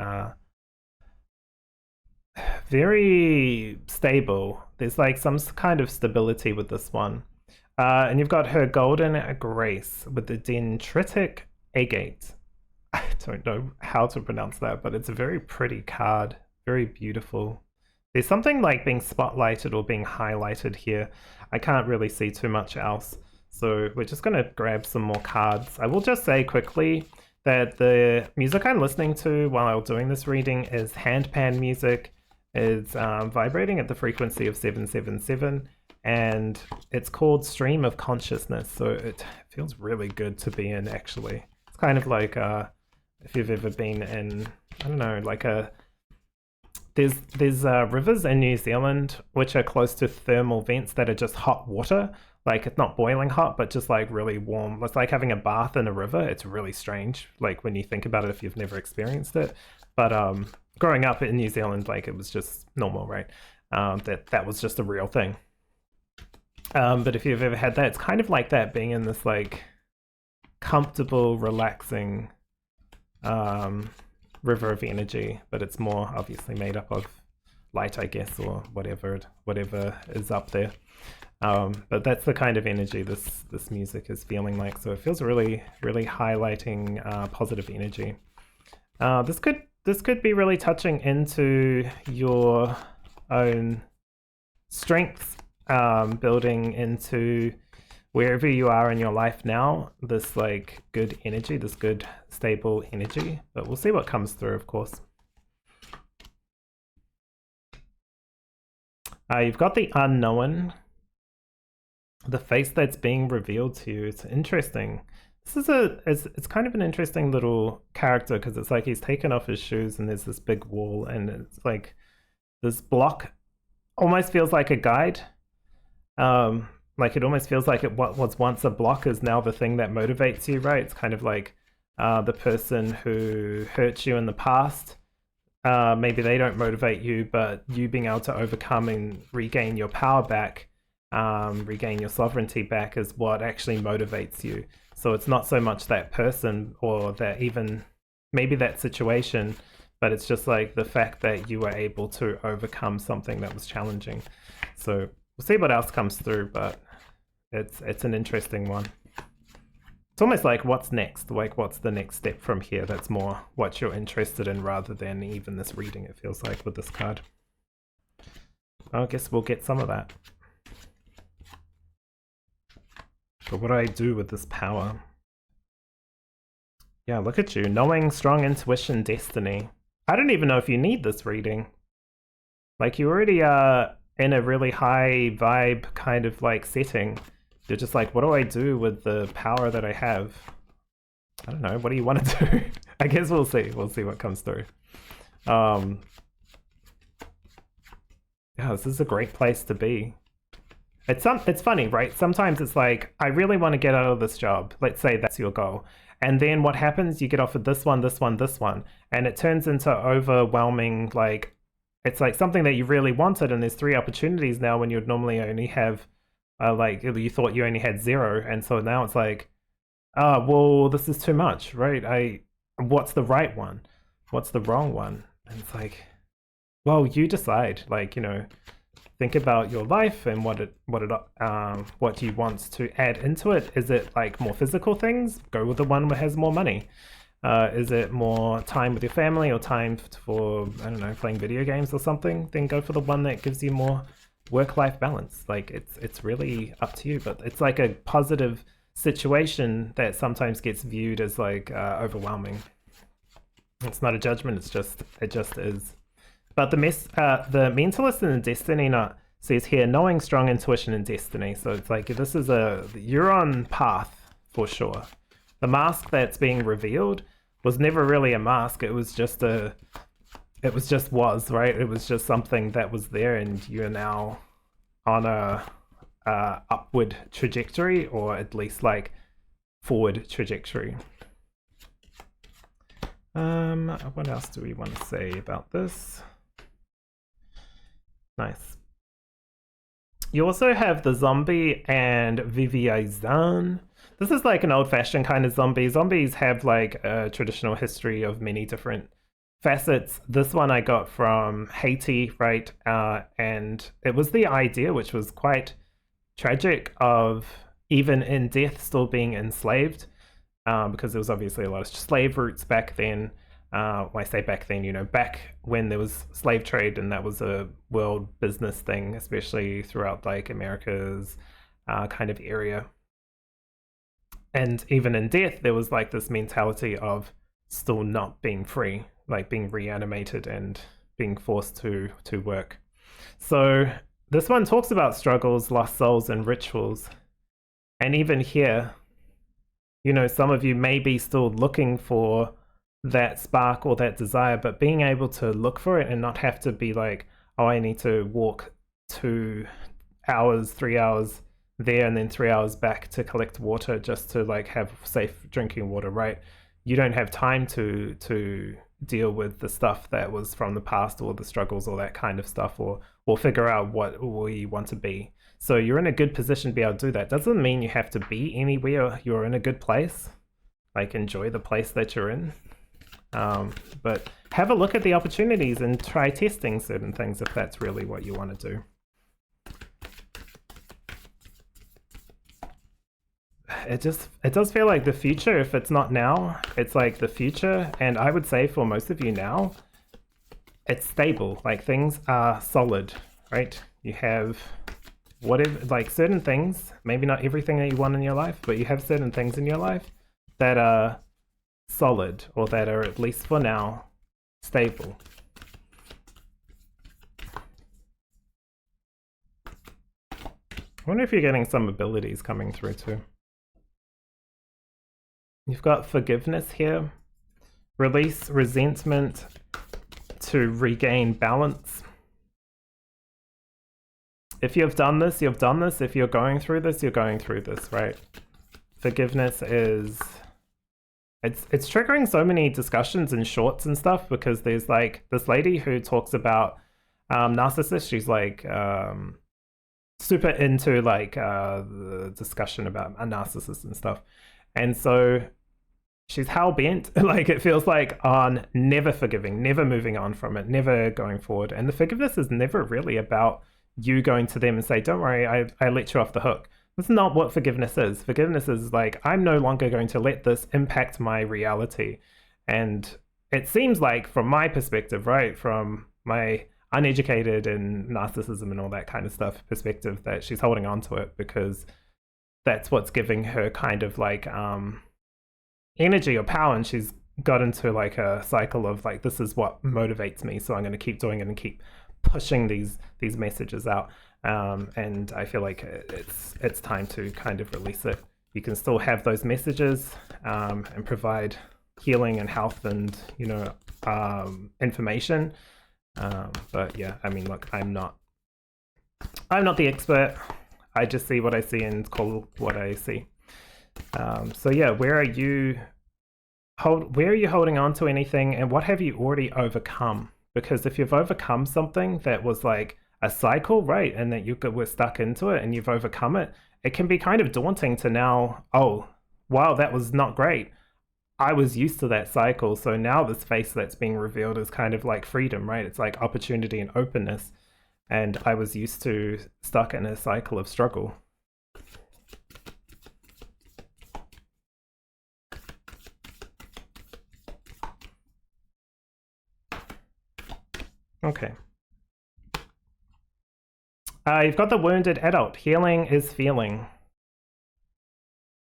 very stable. There's like some kind of stability with this one. And you've got her golden grace with the dendritic agate. I don't know how to pronounce that, but it's a very pretty card, very beautiful. There's something like being spotlighted or being highlighted here. I can't really see too much else. So we're just going to grab some more cards. I will just say quickly that the music I'm listening to while doing this reading is handpan music. It's vibrating at the frequency of 777, and it's called Stream of Consciousness. So it feels really good to be in, actually. It's kind of like if you've ever been in, I don't know, like there's rivers in New Zealand which are close to thermal vents that are just hot water. Like, it's not boiling hot, but just like really warm. It's like having a bath in a river. It's really strange, like when you think about it, if you've never experienced it. But growing up in New Zealand, like, it was just normal, right? That was just a real thing. But if you've ever had that, it's kind of like that, being in this like comfortable, relaxing river of energy, but it's more obviously made up of light, I guess, or whatever is up there. But that's the kind of energy this music is feeling like. So it feels really, really highlighting positive energy. This could be really touching into your own strengths, building into wherever you are in your life now, this like good energy, this good stable energy. But we'll see what comes through, of course. You've got the unknown, the face that's being revealed to you. It's interesting. This is it's kind of an interesting little character, because it's like he's taken off his shoes and there's this big wall, and it's like this block almost feels like a guide. Like, it almost feels like what was once a block is now the thing that motivates you, right? It's kind of like the person who hurt you in the past. Maybe they don't motivate you, but you being able to overcome and regain your power back, regain your sovereignty back, is what actually motivates you. So it's not so much that person or that even maybe that situation, but it's just like the fact that you were able to overcome something that was challenging. So we'll see what else comes through, but it's an interesting one. It's almost like, what's next? Like, what's the next step from here? That's more what you're interested in rather than even this reading, it feels like, with this card. I guess we'll get some of that. But what do I do with this power? Yeah, look at you. Knowing, strong intuition, destiny. I don't even know if you need this reading. Like, you already are in a really high vibe kind of like setting. You're just like, what do I do with the power that I have? I don't know. What do you want to do? I guess we'll see. We'll see what comes through. Yeah, this is a great place to be. It's funny, right? Sometimes it's like, I really want to get out of this job. Let's say that's your goal. And then what happens? You get offered this one, this one, this one. And it turns into overwhelming, like, it's like something that you really wanted, and there's 3 opportunities now when you'd normally only have like, you thought you only had 0, and so now it's like, well, this is too much, right? What's the right one? What's the wrong one? And it's like, well, you decide. Like, you know, think about your life and what you want to add into it. Is it like more physical things? Go with the one that has more money. Is it more time with your family or time for, I don't know, playing video games or something? Then go for the one that gives you more work-life balance. Like, it's really up to you, but it's like a positive situation that sometimes gets viewed as like overwhelming. It's not a judgment, it just is. But the mentalist and the destiny knot says here, knowing, strong intuition, and destiny. So it's like, this is you're on path for sure. The mask that's being revealed was never really a mask. It was just right? It was just something that was there, and you're now on a upward trajectory, or at least like forward trajectory. What else do we want to say about this? Nice. You also have the zombie and Viviazan. This is like an old-fashioned kind of zombie. Zombies have like a traditional history of many different facets. This one I got from Haiti, right? And it was the idea, which was quite tragic, of even in death still being enslaved, because there was obviously a lot of slave routes back then. When I say back then, you know, back when there was slave trade, and that was a world business thing, especially throughout like America's kind of area. And even in death, there was like this mentality of still not being free, like being reanimated and being forced to work. So this one talks about struggles, lost souls, and rituals. And even here, you know, some of you may be still looking for that spark or that desire, but being able to look for it and not have to be like, oh, I need to walk 2 hours, 3 hours there and then 3 hours back to collect water just to like have safe drinking water, right? You don't have time to deal with the stuff that was from the past or the struggles or that kind of stuff, or figure out what we want to be. So you're in a good position to be able to do that. Doesn't mean you have to be anywhere. You're in a good place. Like, enjoy the place that you're in. But have a look at the opportunities and try testing certain things if that's really what you want to do. It does feel like the future. If it's not now, it's like the future. And I would say for most of you now, it's stable. Like, things are solid, right? You have whatever, like certain things, maybe not everything that you want in your life, but you have certain things in your life that are solid, or that are, at least for now, stable. I wonder if you're getting some abilities coming through too. You've got forgiveness here. Release resentment to regain balance. If you've done this, you've done this. If you're going through this, you're going through this, right? Forgiveness is... It's triggering so many discussions in shorts and stuff, because there's like this lady who talks about narcissists. She's like super into like the discussion about a narcissist and stuff. And so she's hell-bent, like it feels like, on never forgiving, never moving on from it, never going forward. And the forgiveness is never really about you going to them and say, don't worry, I let you off the hook. That's not what forgiveness is. Forgiveness is like, I'm no longer going to let this impact my reality. And it seems like, from my perspective, right, from my uneducated and narcissism and all that kind of stuff perspective, that she's holding on to it because that's what's giving her kind of like energy or power. And she's got into like a cycle of like, this is what motivates me, so I'm going to keep doing it and keep pushing these messages out. And I feel like it's time to kind of release it. You can still have those messages and provide healing and health and, you know, information. But yeah, I mean, look, I'm not the expert. I just see what I see and call what I see. So yeah, where are you holding on to anything, and what have you already overcome? Because if you've overcome something that was like a cycle, right, and that you were stuck into it and you've overcome it, it can be kind of daunting to now, oh, wow, that was not great. I was used to that cycle, so now this face that's being revealed is kind of like freedom, right? It's like opportunity and openness. And I was used to stuck in a cycle of struggle. Okay. You've got the wounded adult. Healing is feeling.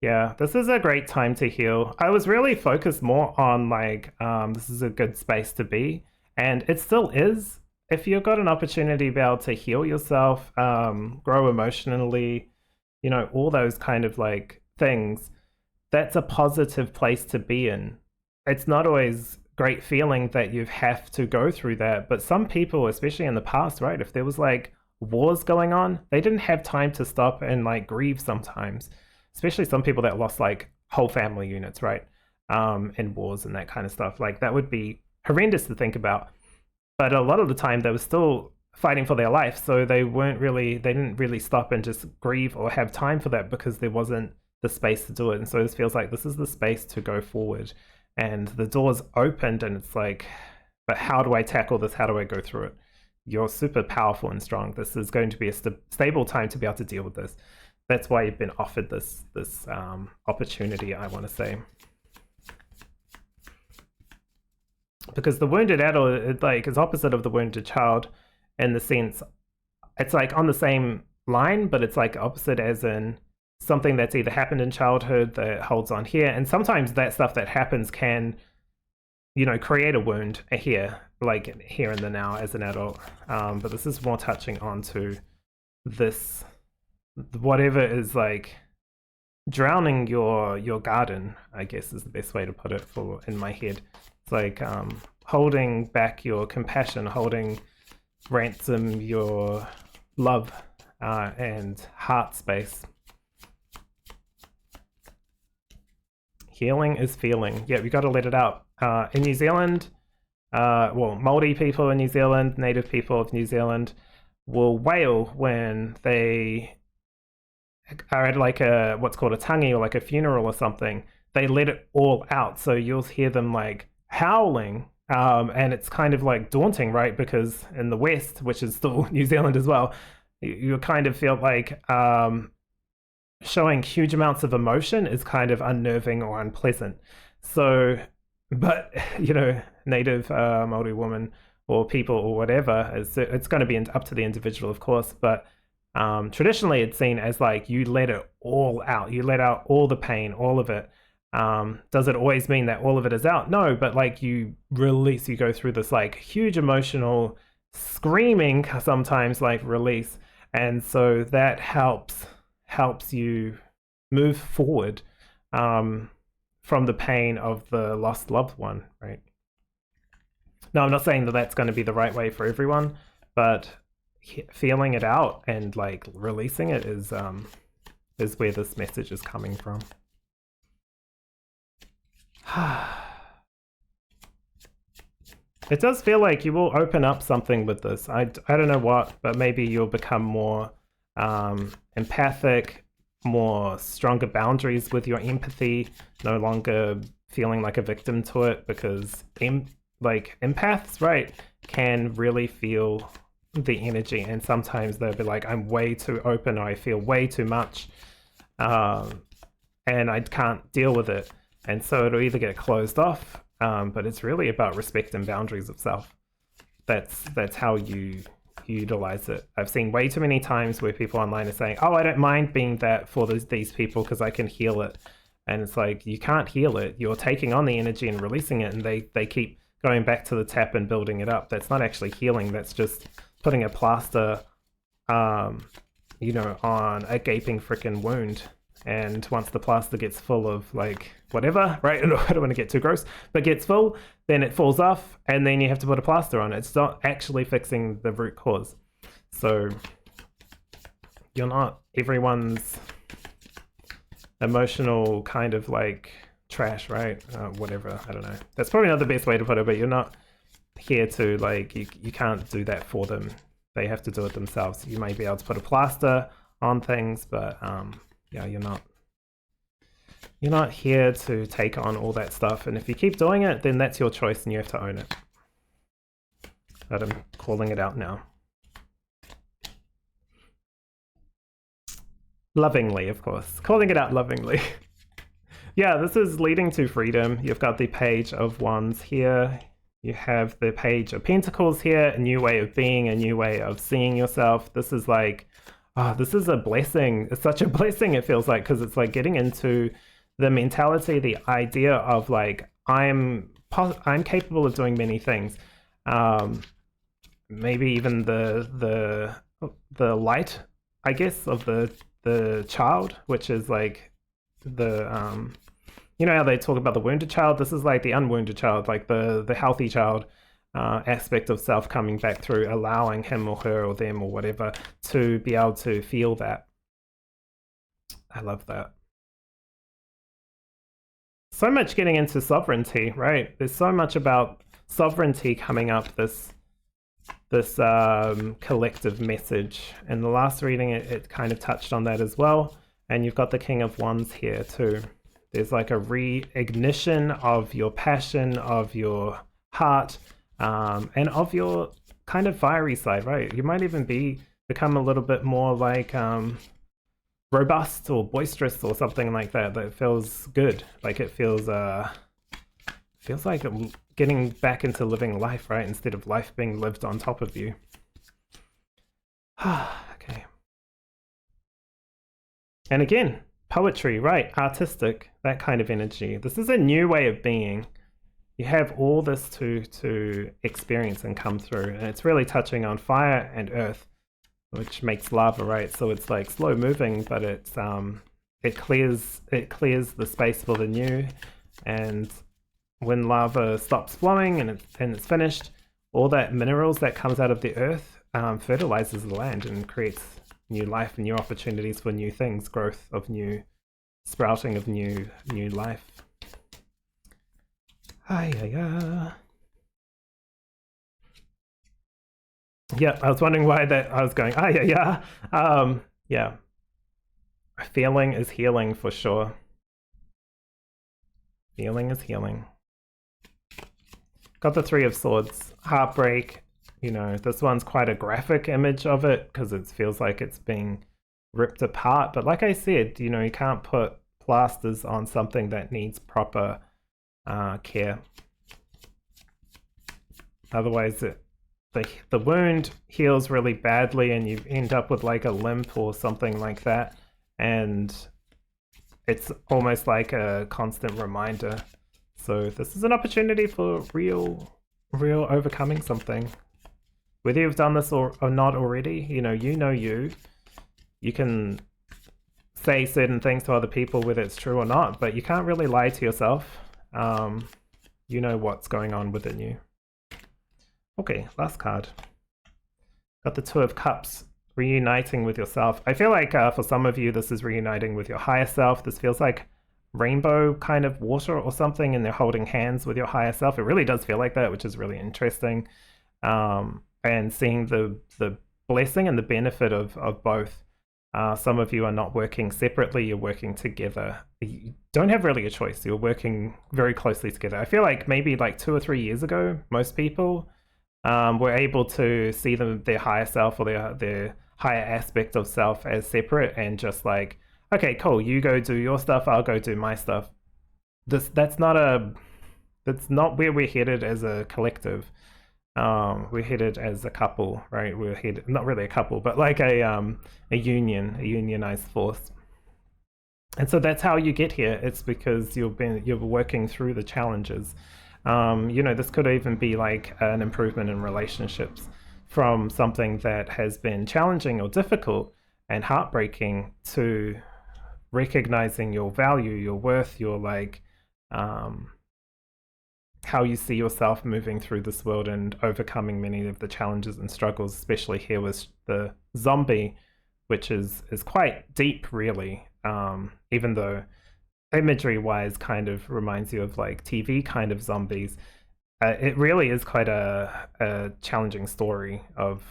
Yeah, this is a great time to heal. I was really focused more on like, this is a good space to be. And it still is. If you've got an opportunity to be able to heal yourself, grow emotionally, you know, all those kind of like things, that's a positive place to be in. It's not always great feeling that you have to go through that, but some people, especially in the past, right, if there was like wars going on, they didn't have time to stop and like grieve sometimes, especially some people that lost like whole family units, right, in wars and that kind of stuff. Like, that would be horrendous to think about. But a lot of the time they were still fighting for their life, so they didn't really stop and just grieve or have time for that, because there wasn't the space to do it. And so this feels like this is the space to go forward, and the door's opened, and it's like, but how do I tackle this? How do I go through it? You're super powerful and strong. This is going to be a stable time to be able to deal with this. That's why you've been offered this opportunity, I want to say. Because the wounded adult, like, is opposite of the wounded child in the sense, it's like on the same line, but it's like opposite, as in something that's either happened in childhood that holds on here, and sometimes that stuff that happens can, you know, create a wound here, like here in the now as an adult. But this is more touching onto this, whatever is like drowning your garden, I guess is the best way to put it for in my head. It's like holding back your compassion, holding ransom your love and heart space. Healing is feeling. Yeah, we got to let it out. In New Zealand, well, Māori people in New Zealand, native people of New Zealand will wail when they are at like a what's called a tangi or like a funeral or something. They let it all out, so you'll hear them like howling, and it's kind of like daunting, right? Because in the West, which is still New Zealand as well, you kind of feel like showing huge amounts of emotion is kind of unnerving or unpleasant. So, but you know, native Māori woman or people or whatever, it's going to be up to the individual, of course, but traditionally it's seen as like you let it all out, you let out all the pain, all of it. Does it always mean that all of it is out? No, but like you release, you go through this like huge emotional screaming, sometimes like release, and so that helps you move forward from the pain of the lost loved one, right? Now, I'm not saying that that's going to be the right way for everyone, but feeling it out and like releasing it is where this message is coming from. It does feel like you will open up something with this. I don't know what, but maybe you'll become more empathic, more stronger boundaries with your empathy, no longer feeling like a victim to it, because like empaths, right, can really feel the energy, and sometimes they'll be like, I'm way too open, or I feel way too much, and I can't deal with it, and so it'll either get closed off, but it's really about respect and boundaries of self. That's how you utilize it. I've seen way too many times where people online are saying, oh, I don't mind being that for these people because I can heal it, and it's like, you can't heal it. You're taking on the energy and releasing it, and they keep going back to the tap and building it up. That's not actually healing. That's just putting a plaster, you know, on a gaping freaking wound. And once the plaster gets full of like whatever, right? I don't want to get too gross, but gets full, then it falls off, and then you have to put a plaster on it. It's not actually fixing the root cause. So you're not everyone's emotional kind of like trash, right? Whatever, I don't know. That's probably not the best way to put it, but you're not here to like, you can't do that for them. They have to do it themselves. You may be able to put a plaster on things, but yeah, you're not here to take on all that stuff. And if you keep doing it, then that's your choice and you have to own it. But I'm calling it out now. Lovingly, of course. Calling it out lovingly. Yeah, this is leading to freedom. You've got the Page of Wands here. You have the Page of Pentacles here, a new way of being, a new way of seeing yourself. This is like, oh, this is a blessing. It's such a blessing, it feels like, because it's like getting into the mentality, the idea of like, I'm capable of doing many things. Maybe even the light, I guess, of the child, which is like the you know how they talk about the wounded child? This is like the unwounded child, like the healthy child aspect of self coming back through, allowing him or her or them or whatever to be able to feel that. I love that. So much getting into sovereignty, right? There's so much about sovereignty coming up, this collective message. In the last reading, it kind of touched on that as well. And you've got the King of Wands here too. There's like a re-ignition of your passion, of your heart, and of your kind of fiery side, right? You might even become a little bit more like robust or boisterous or something like that. That feels good. Like it feels like getting back into living life, right? Instead of life being lived on top of you. Okay. And again, Poetry, right, artistic, that kind of energy. This is a new way of being. You have all this to experience and come through, and it's really touching on fire and earth, which makes lava, right? So it's like slow moving, but it clears the space for the new. And when lava stops flowing and it's finished, all that minerals that comes out of the earth fertilizes the land and creates new life and new opportunities for new things, growth of new, sprouting of new life. Yeah, I was wondering why I was going, yeah. Feeling is healing for sure. Feeling is healing. Got the Three of Swords, heartbreak. You know, this one's quite a graphic image of it because it feels like it's being ripped apart. But like I said, you know, you can't put plasters on something that needs proper care. Otherwise, the wound heals really badly and you end up with like a limp or something like that. And it's almost like a constant reminder. So this is an opportunity for real overcoming something. Whether you've done this or not already, you know you. You can say certain things to other people whether it's true or not, but you can't really lie to yourself. You know what's going on within you. Okay, last card. Got the Two of Cups, reuniting with yourself. I feel like for some of you, this is reuniting with your higher self. This feels like rainbow kind of water or something, and they're holding hands with your higher self. It really does feel like that, which is really interesting. And seeing the blessing and the benefit of both. Some of you are not working separately, you're working together. You don't have really a choice, you're working very closely together. I feel like maybe like 2 or 3 years ago, most people were able to see their higher self or their higher aspect of self as separate and just like, okay, cool, you go do your stuff, I'll go do my stuff. That's not where we're headed as a collective. We're headed as a couple, right? We're headed, not really a couple, but like a unionized force. And so that's how you get here. It's because you're working through the challenges. You know, this could even be like an improvement in relationships from something that has been challenging or difficult and heartbreaking to recognizing your value, your worth, your like, how you see yourself moving through this world and overcoming many of the challenges and struggles, especially here with the zombie, which is quite deep, really, even though imagery-wise kind of reminds you of like TV kind of zombies. It really is quite a challenging story of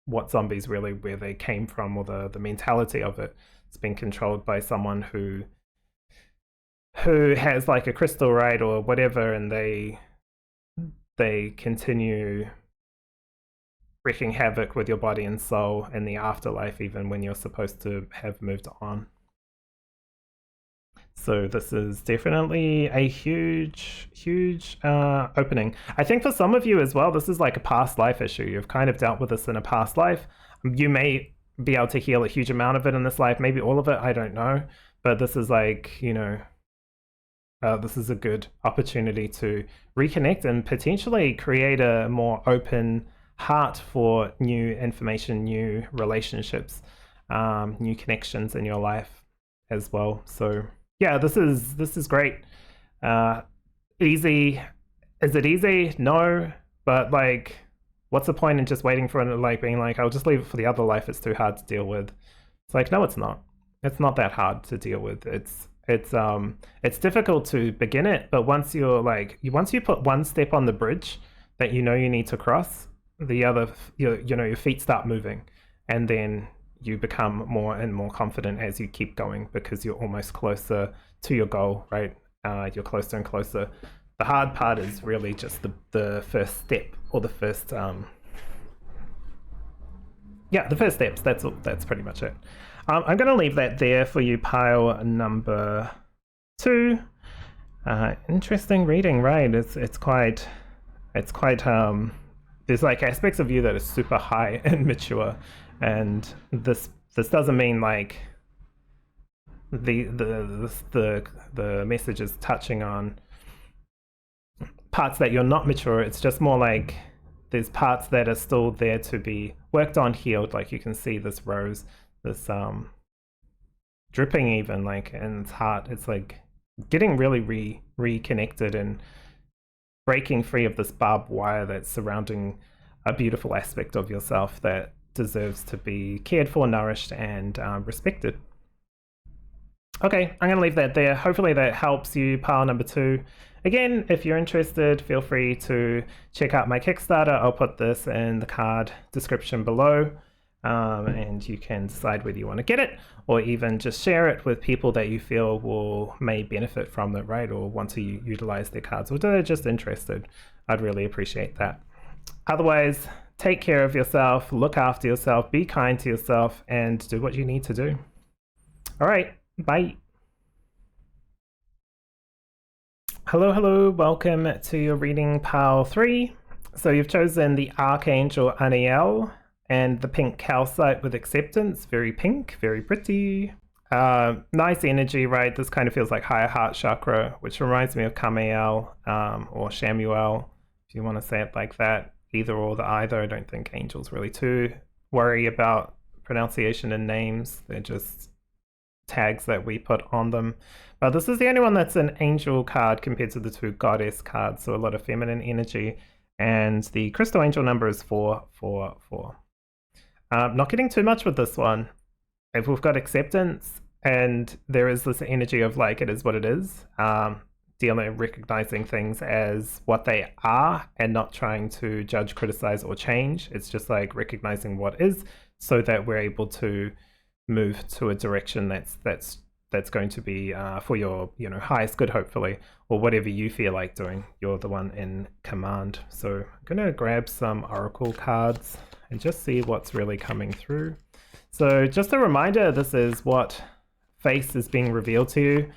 what zombies really, where they came from, or the mentality of it. It's been controlled by someone who has like a crystal, right, or whatever, and they continue wreaking havoc with your body and soul in the afterlife, even when you're supposed to have moved on. So this is definitely a huge opening. I think for some of you as well, this is like a past life issue. You've kind of dealt with this in a past life. You may be able to heal a huge amount of it in this life, maybe all of it, I don't know. But this is like, you know, this is a good opportunity to reconnect and potentially create a more open heart for new information, new relationships, new connections in your life as well. So yeah, this is great. Easy. Is it easy? No. But like, what's the point in just waiting for it, like being like, I'll just leave it for the other life, it's too hard to deal with. It's like, no, it's not. It's not that hard to deal with. It's difficult to begin it, but once you put one step on the bridge that you know you need to cross, the other, your feet start moving, and then you become more and more confident as you keep going because you're almost closer to your goal, right? You're closer and closer. The hard part is really just the first step, or the first the first steps. That's pretty much it. I'm going to leave that there for you, pile number 2. Interesting reading, right? It's quite there's like aspects of you that are super high and mature, and this doesn't mean like the message is touching on parts that you're not mature. It's just more like there's parts that are still there to be worked on, healed. Like you can see this rose, this dripping even, like, in its heart. It's like getting really reconnected and breaking free of this barbed wire that's surrounding a beautiful aspect of yourself that deserves to be cared for, nourished, and respected. Okay, I'm going to leave that there. Hopefully that helps you, pile number 2. Again, if you're interested, feel free to check out my Kickstarter. I'll put this in the card description below, and you can decide whether you want to get it or even just share it with people that you feel may benefit from it, right? Or want to utilize their cards, or they're just interested. I'd really appreciate that. Otherwise, take care of yourself, look after yourself, be kind to yourself, and do what you need to do. All right. Bye. Hello, welcome to your reading, pile 3. So you've chosen the Archangel Anael and the pink Calcite with acceptance. Very pink, very pretty. Nice energy, right? This kind of feels like higher heart chakra, which reminds me of Kamael or Shamuel, if you want to say it like that. Either or the either. I don't think angels really too worry about pronunciation and names. They're just tags that we put on them. But this is the only one that's an angel card compared to the 2 goddess cards, so a lot of feminine energy. And the crystal angel number is 444. Not getting too much with this one. If we've got acceptance and there is this energy of like it is what it is, recognizing things as what they are and not trying to judge, criticize, or change. It's just like recognizing what is, so that we're able to move to a direction that's going to be for your highest good, hopefully, or whatever you feel like doing. You're the one in command. So I'm gonna grab some oracle cards and just see what's really coming through. So just a reminder, this is what face is being revealed to you,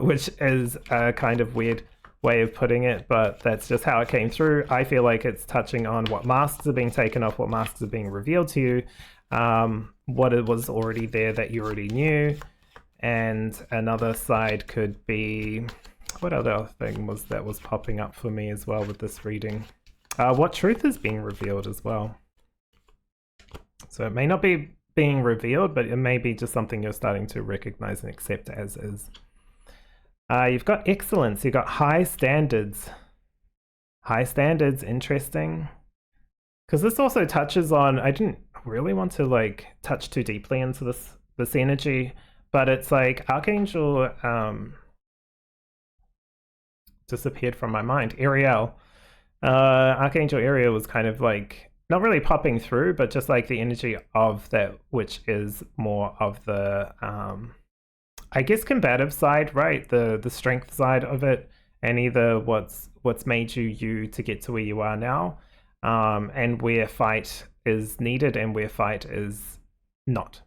which is a kind of weird way of putting it, but that's just how it came through. I feel like it's touching on what masks are being taken off, what masks are being revealed to you, what it was already there that you already knew. And another side could be, what other thing was that was popping up for me as well with this reading? What truth is being revealed as well. So it may not be being revealed, but it may be just something you're starting to recognize and accept as is. You've got excellence, you've got high standards. High standards, interesting. Because this also touches on, I didn't really want to like touch too deeply into this energy, but it's like Archangel disappeared from my mind. Ariel. Archangel Ariel was kind of like not really popping through, but just like the energy of that, which is more of the I guess combative side, right? The strength side of it, and either what's made you to get to where you are now, and where fight is needed and where fight is not.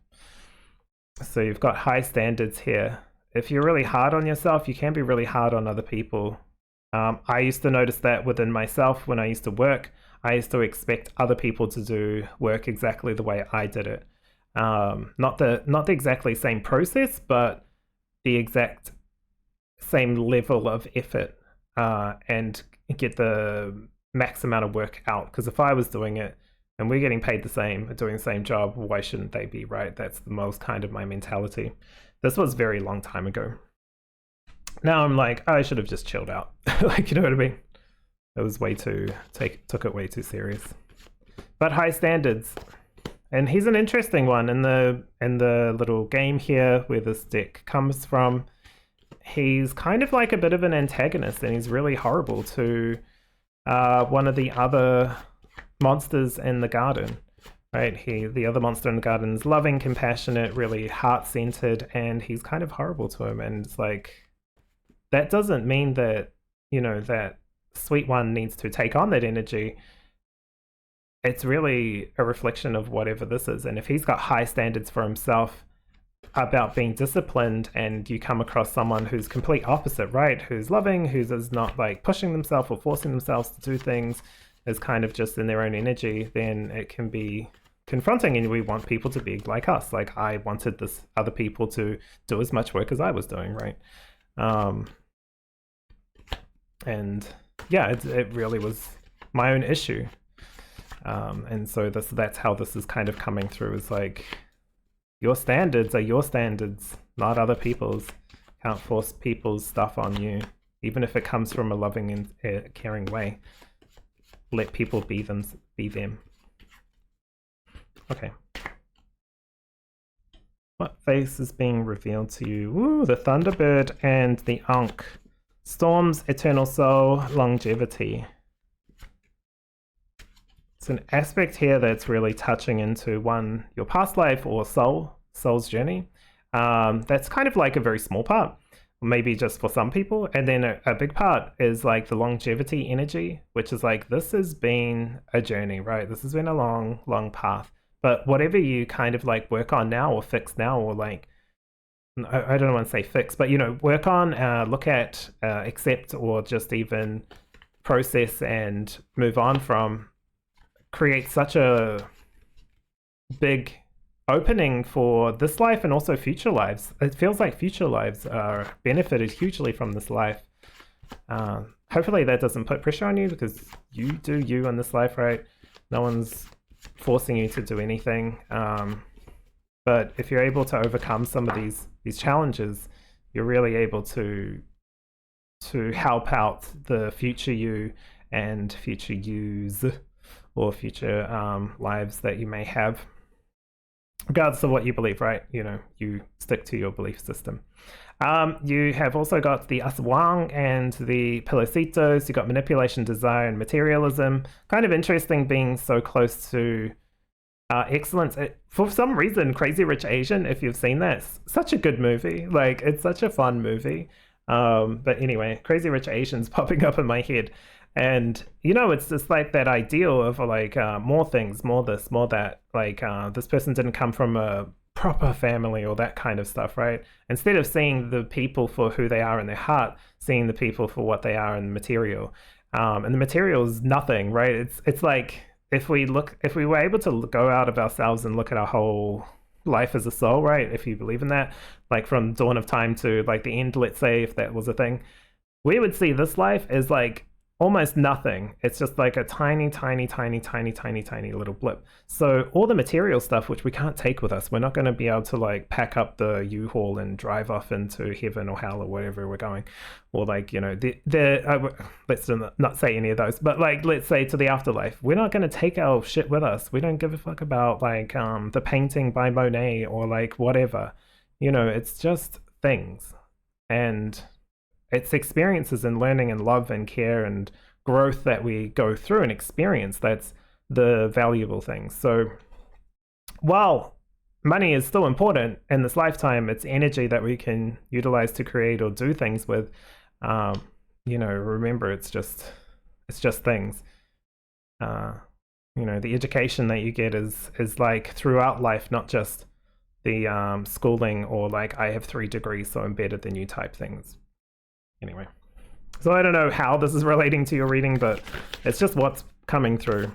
So you've got high standards here. If you're really hard on yourself, you can be really hard on other people. I used to notice that within myself when I used to work. I used to expect other people to do work exactly the way I did it. Not the exactly same process, but the exact same level of effort, and get the max amount of work out. Because if I was doing it and we're getting paid the same, doing the same job, why shouldn't they be, right? That's the most kind of my mentality. This was a very long time ago. Now I'm like, I should have just chilled out. Like, you know what I mean? It was way too, took it way too serious. But high standards. And he's an interesting one in the little game here where this deck comes from. He's kind of like a bit of an antagonist, and he's really horrible to one of the other monsters in the garden. Right? The other monster in the garden is loving, compassionate, really heart-centered, and he's kind of horrible to him. And it's like, that doesn't mean that, that sweet one needs to take on that energy. It's really a reflection of whatever this is. And if he's got high standards for himself about being disciplined, and you come across someone who's complete opposite, right? Who's loving, who's not like pushing themselves or forcing themselves to do things, is kind of just in their own energy, then it can be confronting, and we want people to be like us. Like I wanted this other people to do as much work as I was doing, right? And yeah, it really was my own issue. And so that's how this is kind of coming through, is like, your standards are your standards, not other people's. Can't force people's stuff on you, even if it comes from a loving and caring way. Let people be them. Okay. What face is being revealed to you? Ooh, the Thunderbird and the Ankh. Storms, eternal soul, longevity. It's an aspect here that's really touching into one, your past life or soul's journey. That's kind of like a very small part, maybe just for some people. And then a big part is like the longevity energy, which is like, this has been a journey, right? This has been a long, long path. But whatever you kind of like work on now or fix now, or like, I don't want to say fix, but, you know, work on, look at, accept, or just even process and move on from, create such a big opening for this life and also future lives. It feels like future lives are benefited hugely from this life. Hopefully that doesn't put pressure on you, because you do you in this life, right? No one's forcing you to do anything. But if you're able to overcome some of these challenges, you're really able to help out the future you and future yous, or future lives that you may have, regardless of what you believe, right? You know, you stick to your belief system. You have also got the Aswang and the Pilocitos. You got manipulation, desire, and materialism. Kind of interesting being so close to excellence. For some reason, Crazy Rich Asian, if you've seen that, it's such a good movie. Like, it's such a fun movie. But anyway, Crazy Rich Asian's popping up in my head. And, you know, it's just like that ideal of like more things, more this, more that. Like this person didn't come from a proper family or that kind of stuff, right? Instead of seeing the people for who they are in their heart, seeing the people for what they are in the material. And the material is nothing, right? It's like, if we were able to go out of ourselves and look at our whole life as a soul, right? If you believe in that, like from dawn of time to like the end, let's say, if that was a thing, we would see this life as like almost nothing. It's just like a tiny little blip. So all the material stuff, which we can't take with us, we're not going to be able to like pack up the U-Haul and drive off into heaven or hell or wherever we're going, or like, you know, let's not say any of those, but like, let's say to the afterlife, we're not going to take our shit with us. We don't give a fuck about like the painting by Monet or like whatever, you know. It's just things, and it's experiences and learning and love and care and growth that we go through and experience. That's the valuable things. So while money is still important in this lifetime, it's energy that we can utilize to create or do things with. You know, remember, it's just things. You know, the education that you get is like throughout life, not just the schooling or like, I have 3 degrees, so I'm better than you type things. Anyway, so I don't know how this is relating to your reading, but it's just what's coming through.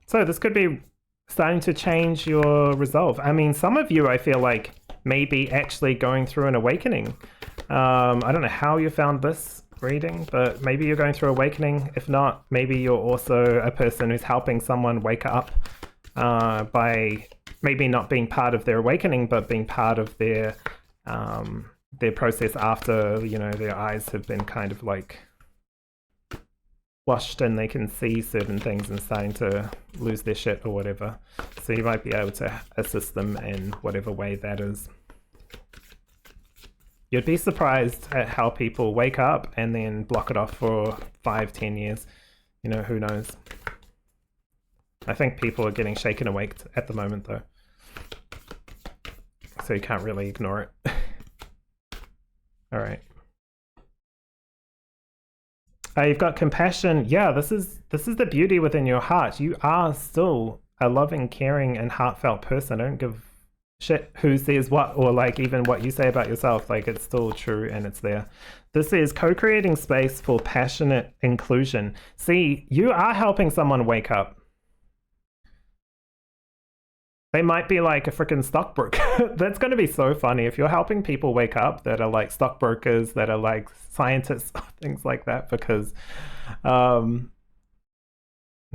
So this could be starting to change your resolve. I mean, some of you, I feel like, may be actually going through an awakening. I don't know how you found this reading, but maybe you're going through awakening. If not, maybe you're also a person who's helping someone wake up by maybe not being part of their awakening, but being part of their process after, you know, their eyes have been kind of like washed and they can see certain things and starting to lose their shit or whatever. So you might be able to assist them in whatever way that is. You'd be surprised at how people wake up and then block it off for 5-10 years. You know, who knows? I think people are getting shaken awake at the moment, though. So you can't really ignore it. All right. You've got compassion. Yeah, this is the beauty within your heart. You are still a loving, caring, and heartfelt person. I don't give shit who says what, or like even what you say about yourself. Like, it's still true and it's there. This is co-creating space for passionate inclusion. See, you are helping someone wake up. They might be like a freaking stockbroker. That's going to be so funny if you're helping people wake up that are like stockbrokers, that are like scientists, things like that, because they're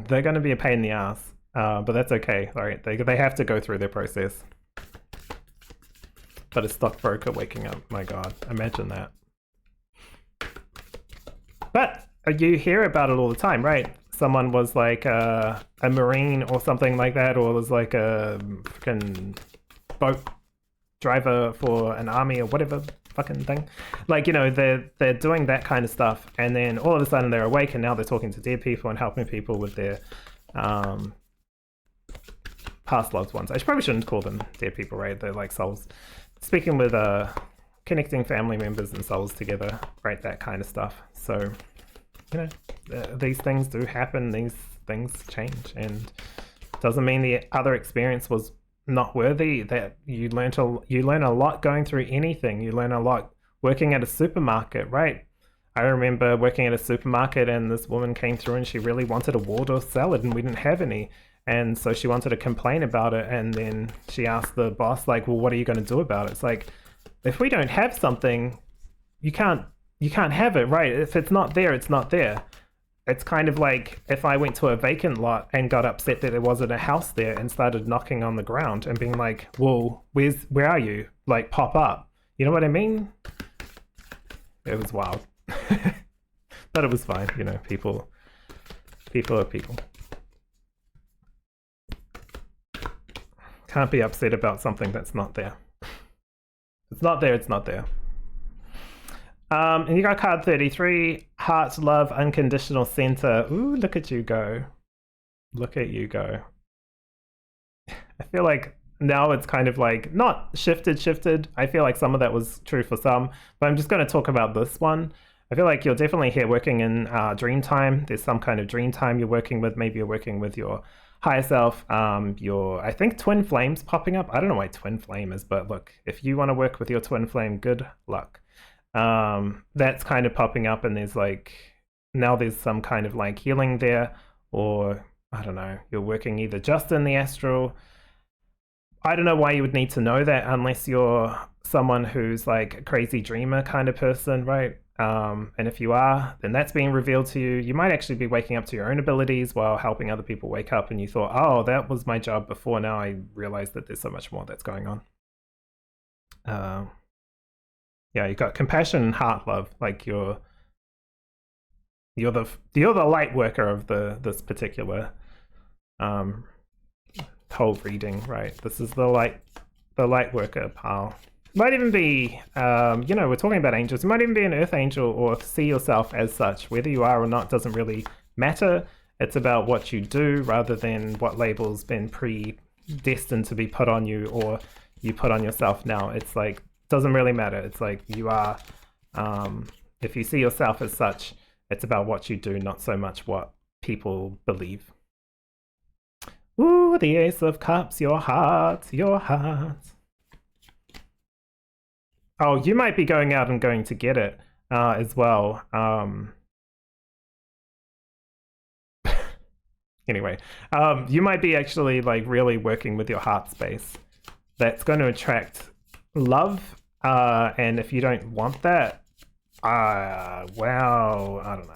going to be a pain in the ass. But that's okay. All right, they have to go through their process. But a stockbroker waking up, my God, imagine that. But you hear about it all the time, right? Someone was like a Marine or something like that, or was like a freaking boat driver for an army or whatever fucking thing. Like, you know, they're doing that kind of stuff, and then all of a sudden they're awake, and now they're talking to dead people and helping people with their past loved ones. I probably shouldn't call them dead people, right? They're like souls. Speaking with connecting family members and souls together, right? That kind of stuff. So, you know, these things do happen. These things change, and doesn't mean the other experience was not worthy. That you learn a lot going through anything. You learn a lot working at a supermarket, right? I remember working at a supermarket, and this woman came through, and she really wanted a Waldorf salad, and we didn't have any. And so she wanted to complain about it, and then she asked the boss, like, well, what are you going to do about it? It's like, if we don't have something, you can't have it, right? If it's not there, it's not there. It's kind of like if I went to a vacant lot and got upset that there wasn't a house there and started knocking on the ground and being like, well, where are you? Like, pop up. You know what I mean? It was wild. But it was fine, you know, people are people. Can't be upset about something that's not there. It's not there, it's not there. And you got card 33, Heart, Love, Unconditional Center. Ooh, look at you go. Look at you go. I feel like now it's kind of like, not shifted. I feel like some of that was true for some, but I'm just going to talk about this one. I feel like you're definitely here working in dream time. There's some kind of dream time you're working with. Maybe you're working with your higher self, your, I think, twin flames popping up. I don't know why twin flame is, but look, if you want to work with your twin flame, good luck. That's kind of popping up, and there's like, now there's some kind of like healing there, or I don't know, you're working either just in the astral. I don't know why you would need to know that unless you're someone who's like a crazy dreamer kind of person, right? And if you are, then that's being revealed to you. You might actually be waking up to your own abilities while helping other people wake up, and you thought, oh, that was my job before. Now I realize that there's so much more that's going on. Yeah, you got compassion and heart love. Like you're the light worker of this particular whole reading, right? This is the light worker pile. Might even be, you know, we're talking about angels. You might even be an earth angel or see yourself as such. Whether you are or not doesn't really matter. It's about what you do rather than what label's been predestined to be put on you or you put on yourself now. It's like, doesn't really matter. It's like you are, if you see yourself as such, it's about what you do, not so much what people believe. Ooh, the Ace of Cups, your heart. Oh, you might be going out and going to get it as well. Anyway, you might be actually like really working with your heart space. That's going to attract love. And if you don't want that, well, I don't know.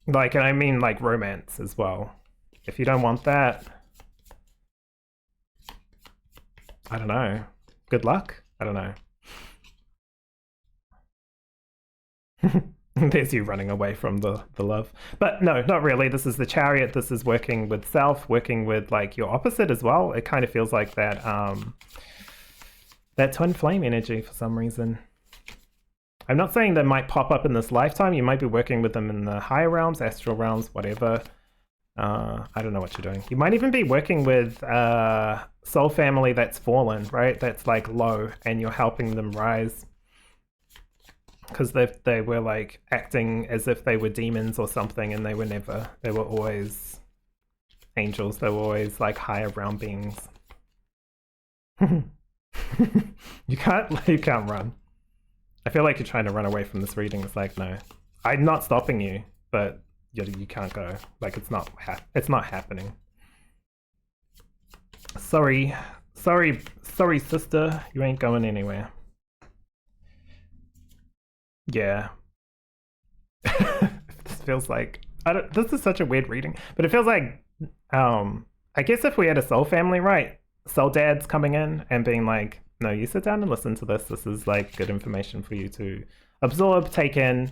Like, and I mean like romance as well. If you don't want that, I don't know. Good luck? I don't know. There's you running away from the love. But no, not really. This is the Chariot. This is working with self, working with like your opposite as well. It kind of feels like that that twin flame energy for some reason. I'm not saying they might pop up in this lifetime. You might be working with them in the higher realms, astral realms, whatever. I don't know what you're doing. You might even be working with soul family that's fallen, right? That's like low, and you're helping them rise. Because they were like acting as if they were demons or something, and they were never. They were always angels. They were always like higher realm beings. You can't run. I feel like you're trying to run away from this reading. It's like, no, I'm not stopping you, but you can't go. Like, it's not happening. Sorry, sister. You ain't going anywhere. Yeah. This feels like this is such a weird reading, but it feels like I guess if we had a soul family, right? Soul dads coming in and being like, no, you sit down and listen to this. This is like good information for you to absorb, take in.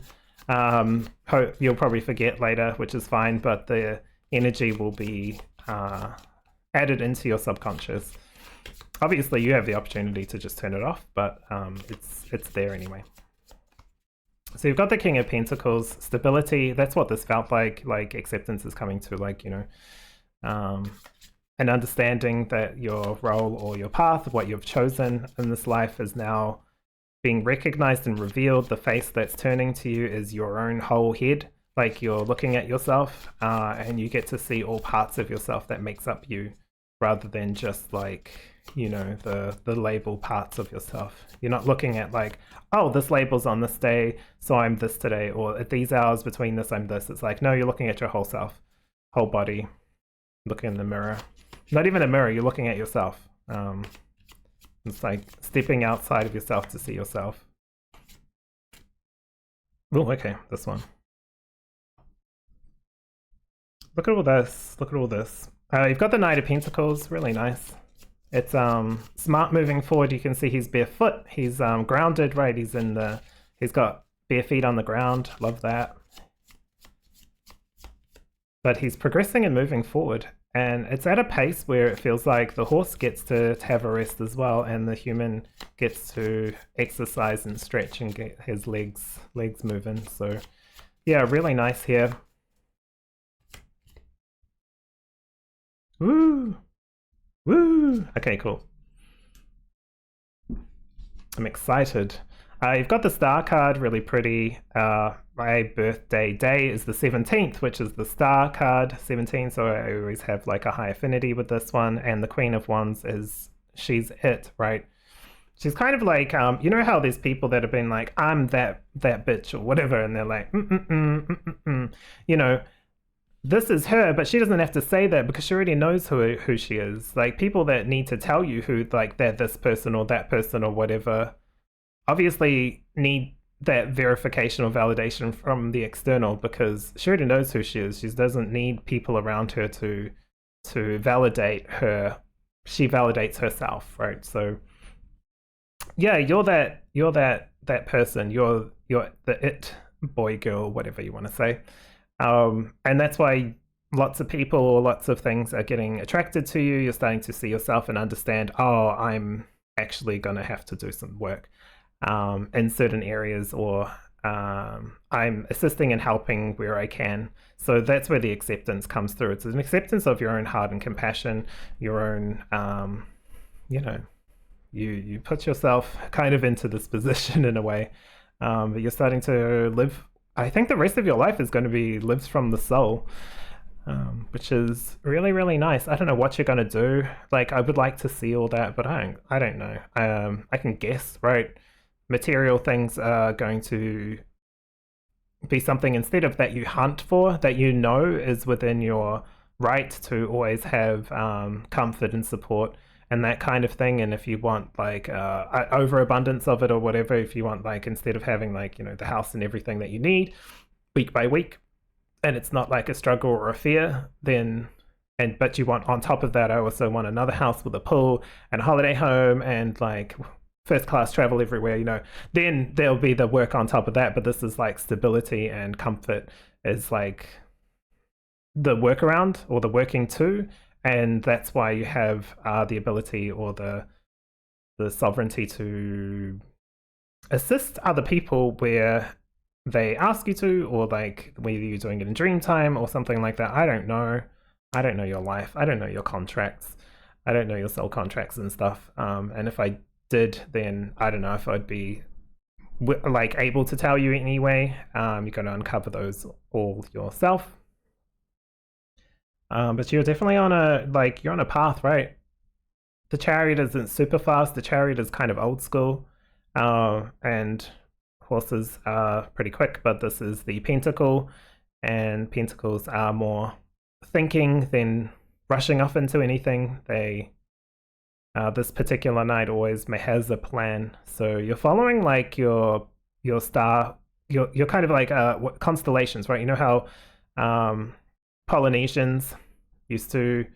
You'll probably forget later, which is fine, but the energy will be added into your subconscious. Obviously, you have the opportunity to just turn it off, but it's there anyway. So you've got the King of Pentacles, stability. That's what this felt like. Like acceptance is coming to, like, you know, an understanding that your role or your path, what you've chosen in this life, is now being recognized and revealed. The face that's turning to you is your own whole head. Like, you're looking at yourself and you get to see all parts of yourself that makes up you, rather than just, like, you know, the label parts of yourself. You're not looking at like, oh, this label's on this day, so I'm this today, or at these hours between this, I'm this. It's like, no, you're looking at your whole self, whole body. Look in the mirror. Not even a mirror, you're looking at yourself. It's like stepping outside of yourself to see yourself. Oh, okay, this one. Look at all this. Look at all this. You've got the Knight of Pentacles, really nice. It's smart moving forward. You can see he's barefoot. He's grounded, right? He's got bare feet on the ground. Love that. But he's progressing and moving forward. And it's at a pace where it feels like the horse gets to have a rest as well, and the human gets to exercise and stretch and get his legs moving. So yeah, really nice here. Woo! Woo! Okay, cool. I'm excited. You've got the star card, really pretty. My birthday day is the 17th, which is the star card, 17, so I always have like a high affinity with this one. And the Queen of Wands she's it, right? She's kind of like, you know how there's people that have been like, I'm that bitch or whatever, and they're like, you know, this is her, but she doesn't have to say that because she already knows who she is. Like, people that need to tell you who, like, they're this person or that person or whatever, obviously need that verification or validation from the external, because she already knows who she is. She doesn't need people around her to validate her. She validates herself, right? So yeah, you're that person. You're the it boy, girl, whatever you want to say. And that's why lots of people or lots of things are getting attracted to you. You're starting to see yourself and understand, oh, I'm actually going to have to do some work in certain areas, or I'm assisting and helping where I can. So that's where the acceptance comes through. It's an acceptance of your own heart and compassion, your own, you know, you put yourself kind of into this position in a way, but you're starting to live. I think the rest of your life is going to be lived from the soul, which is really, really nice. I don't know what you're going to do. Like, I would like to see all that, but I don't know. I can guess, right? Material things are going to be something, instead of that you hunt for, that you know is within your right to always have comfort and support and that kind of thing. And if you want like overabundance of it or whatever, if you want, like, instead of having, like, you know, the house and everything that you need week by week, and it's not like a struggle or a fear, then but you want on top of that, I also want another house with a pool and a holiday home and like first class travel everywhere, you know, then there'll be the work on top of that. But this is like stability and comfort is like the workaround or the working to. And that's why you have the ability or the sovereignty to assist other people where they ask you to, or like whether you're doing it in dream time or something like that. I don't know. I don't know your life. I don't know your contracts. I don't know your soul contracts and stuff. And if I did, then I don't know if I'd be like able to tell you anyway. You're going to uncover those all yourself. But you're definitely on a path, right? the Chariot isn't super fast. The Chariot is kind of old school, and horses are pretty quick, but this is the Pentacle, and Pentacles are more thinking than rushing off into anything. They this particular knight always has a plan, so you're following like your star, you're kind of like constellations, right? You know how Polynesians used to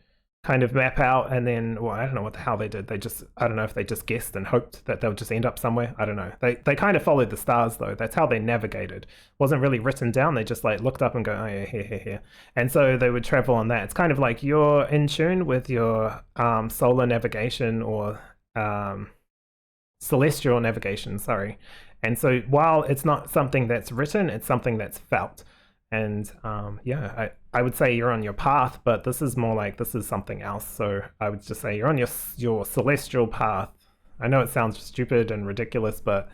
kind of map out, and then, well, I don't know what the hell they did. They just, I don't know if they just guessed and hoped that they'll just end up somewhere. I don't know. They kind of followed the stars though. That's how they navigated. Wasn't really written down. They just like looked up and go, oh yeah, here. And so they would travel on that. It's kind of like you're in tune with your solar navigation or celestial navigation, sorry. And so while it's not something that's written, it's something that's felt. And yeah, I would say you're on your path, but this is more like this is something else. So I would just say you're on your celestial path. I know it sounds stupid and ridiculous, but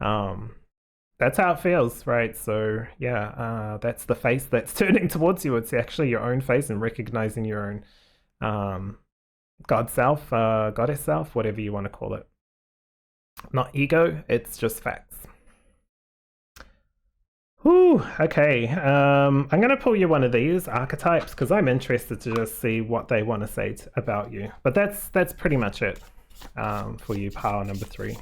that's how it feels, right? So yeah, that's the face that's turning towards you. It's actually your own face, and recognizing your own God self, goddess self, whatever you want to call it. Not ego, it's just facts. Whew, okay, I'm going to pull you one of these archetypes because I'm interested to just see what they want to say about you. But that's pretty much it for you, pile number 3.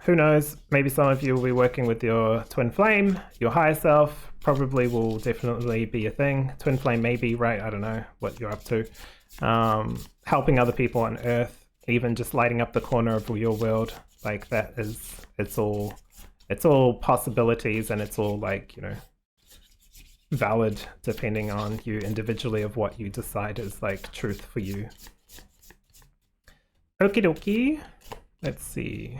Who knows, maybe some of you will be working with your twin flame, your higher self, probably will definitely be a thing. Twin flame maybe, right? I don't know what you're up to. Helping other people on Earth. Even just lighting up the corner of your world, like that is, it's all possibilities, and it's all like, you know, valid depending on you individually of what you decide is like truth for you. Okie dokie. Let's see.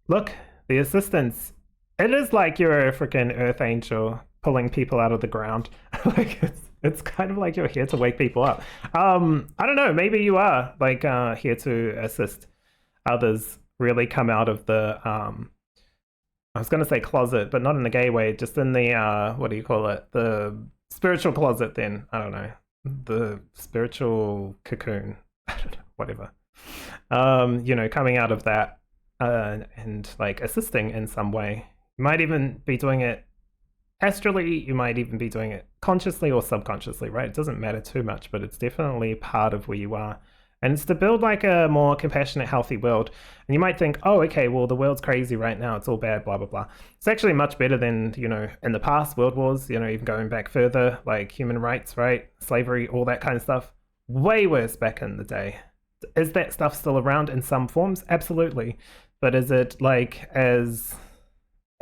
Look, the assistance. It is like you're a freaking earth angel pulling people out of the ground. Like it's kind of like you're here to wake people up. I don't know, maybe you are like here to assist others really come out of the I was going to say closet, but not in the gay way, just in the what do you call it, the spiritual closet. Then I don't know, the spiritual cocoon. I don't know, whatever. You know, coming out of that and like assisting in some way. You might even be doing it astrally, you might even be doing it consciously or subconsciously, right? It doesn't matter too much, but it's definitely part of where you are. And it's to build like a more compassionate, healthy world. And you might think, oh, okay, well, the world's crazy right now. It's all bad, blah, blah, blah. It's actually much better than, you know, in the past, world wars, you know, even going back further, like human rights, right? Slavery, all that kind of stuff. Way worse back in the day. Is that stuff still around in some forms? Absolutely. But is it like as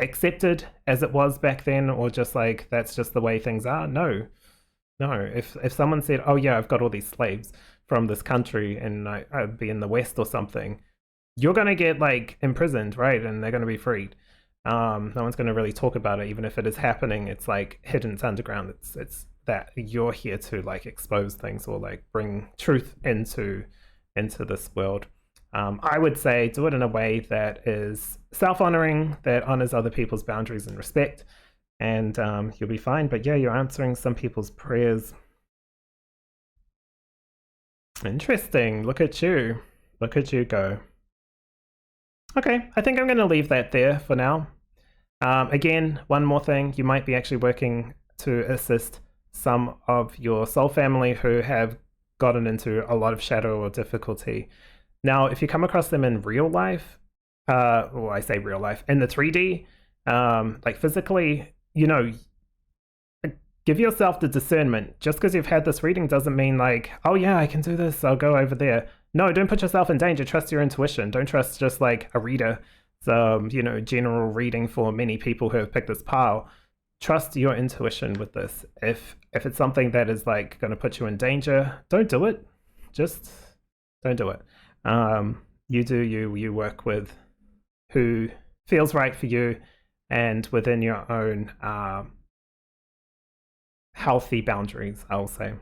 accepted as it was back then, or just like that's just the way things are? No. If someone said, oh yeah, I've got all these slaves from this country and I'd be in the West or something, you're gonna get like imprisoned, right? And they're gonna be freed. No one's gonna really talk about it, even if it is happening. It's like hidden, it's underground. It's that you're here to like expose things or like bring truth into this world. I would say do it in a way that is self-honoring, that honors other people's boundaries and respect, and you'll be fine. But yeah, you're answering some people's prayers. Interesting. Look at you. Look at you go. Okay, I think I'm going to leave that there for now. Again, one more thing. You might be actually working to assist some of your soul family who have gotten into a lot of shadow or difficulty. Now, if you come across them in real life, well, I say real life, in the 3D, like physically, you know, give yourself the discernment. Just because you've had this reading doesn't mean like, oh yeah, I can do this, I'll go over there. No, don't put yourself in danger. Trust your intuition. Don't trust just like a reader. So, you know, general reading for many people who have picked this pile. Trust your intuition with this. If it's something that is like going to put you in danger, don't do it. Just don't do it. You do you work with who feels right for you and within your own healthy boundaries, I'll say.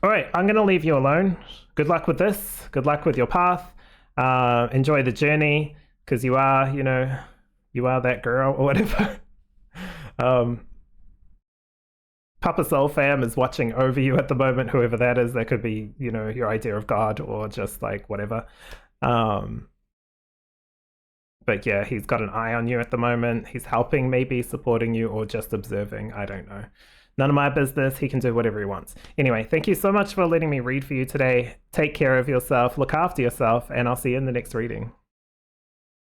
All right, I'm going to leave you alone. Good luck with this. Good luck with your path. Enjoy the journey, because you are, you know, You are that girl or whatever. um, Papa Soul Fam is watching over you at the moment, whoever that is. That could be, you know, your idea of God or just like whatever. But yeah, he's got an eye on you at the moment. He's helping, maybe supporting you, or just observing. I don't know. None of my business. He can do whatever he wants. Anyway, thank you so much for letting me read for you today. Take care of yourself, look after yourself, and I'll see you in the next reading.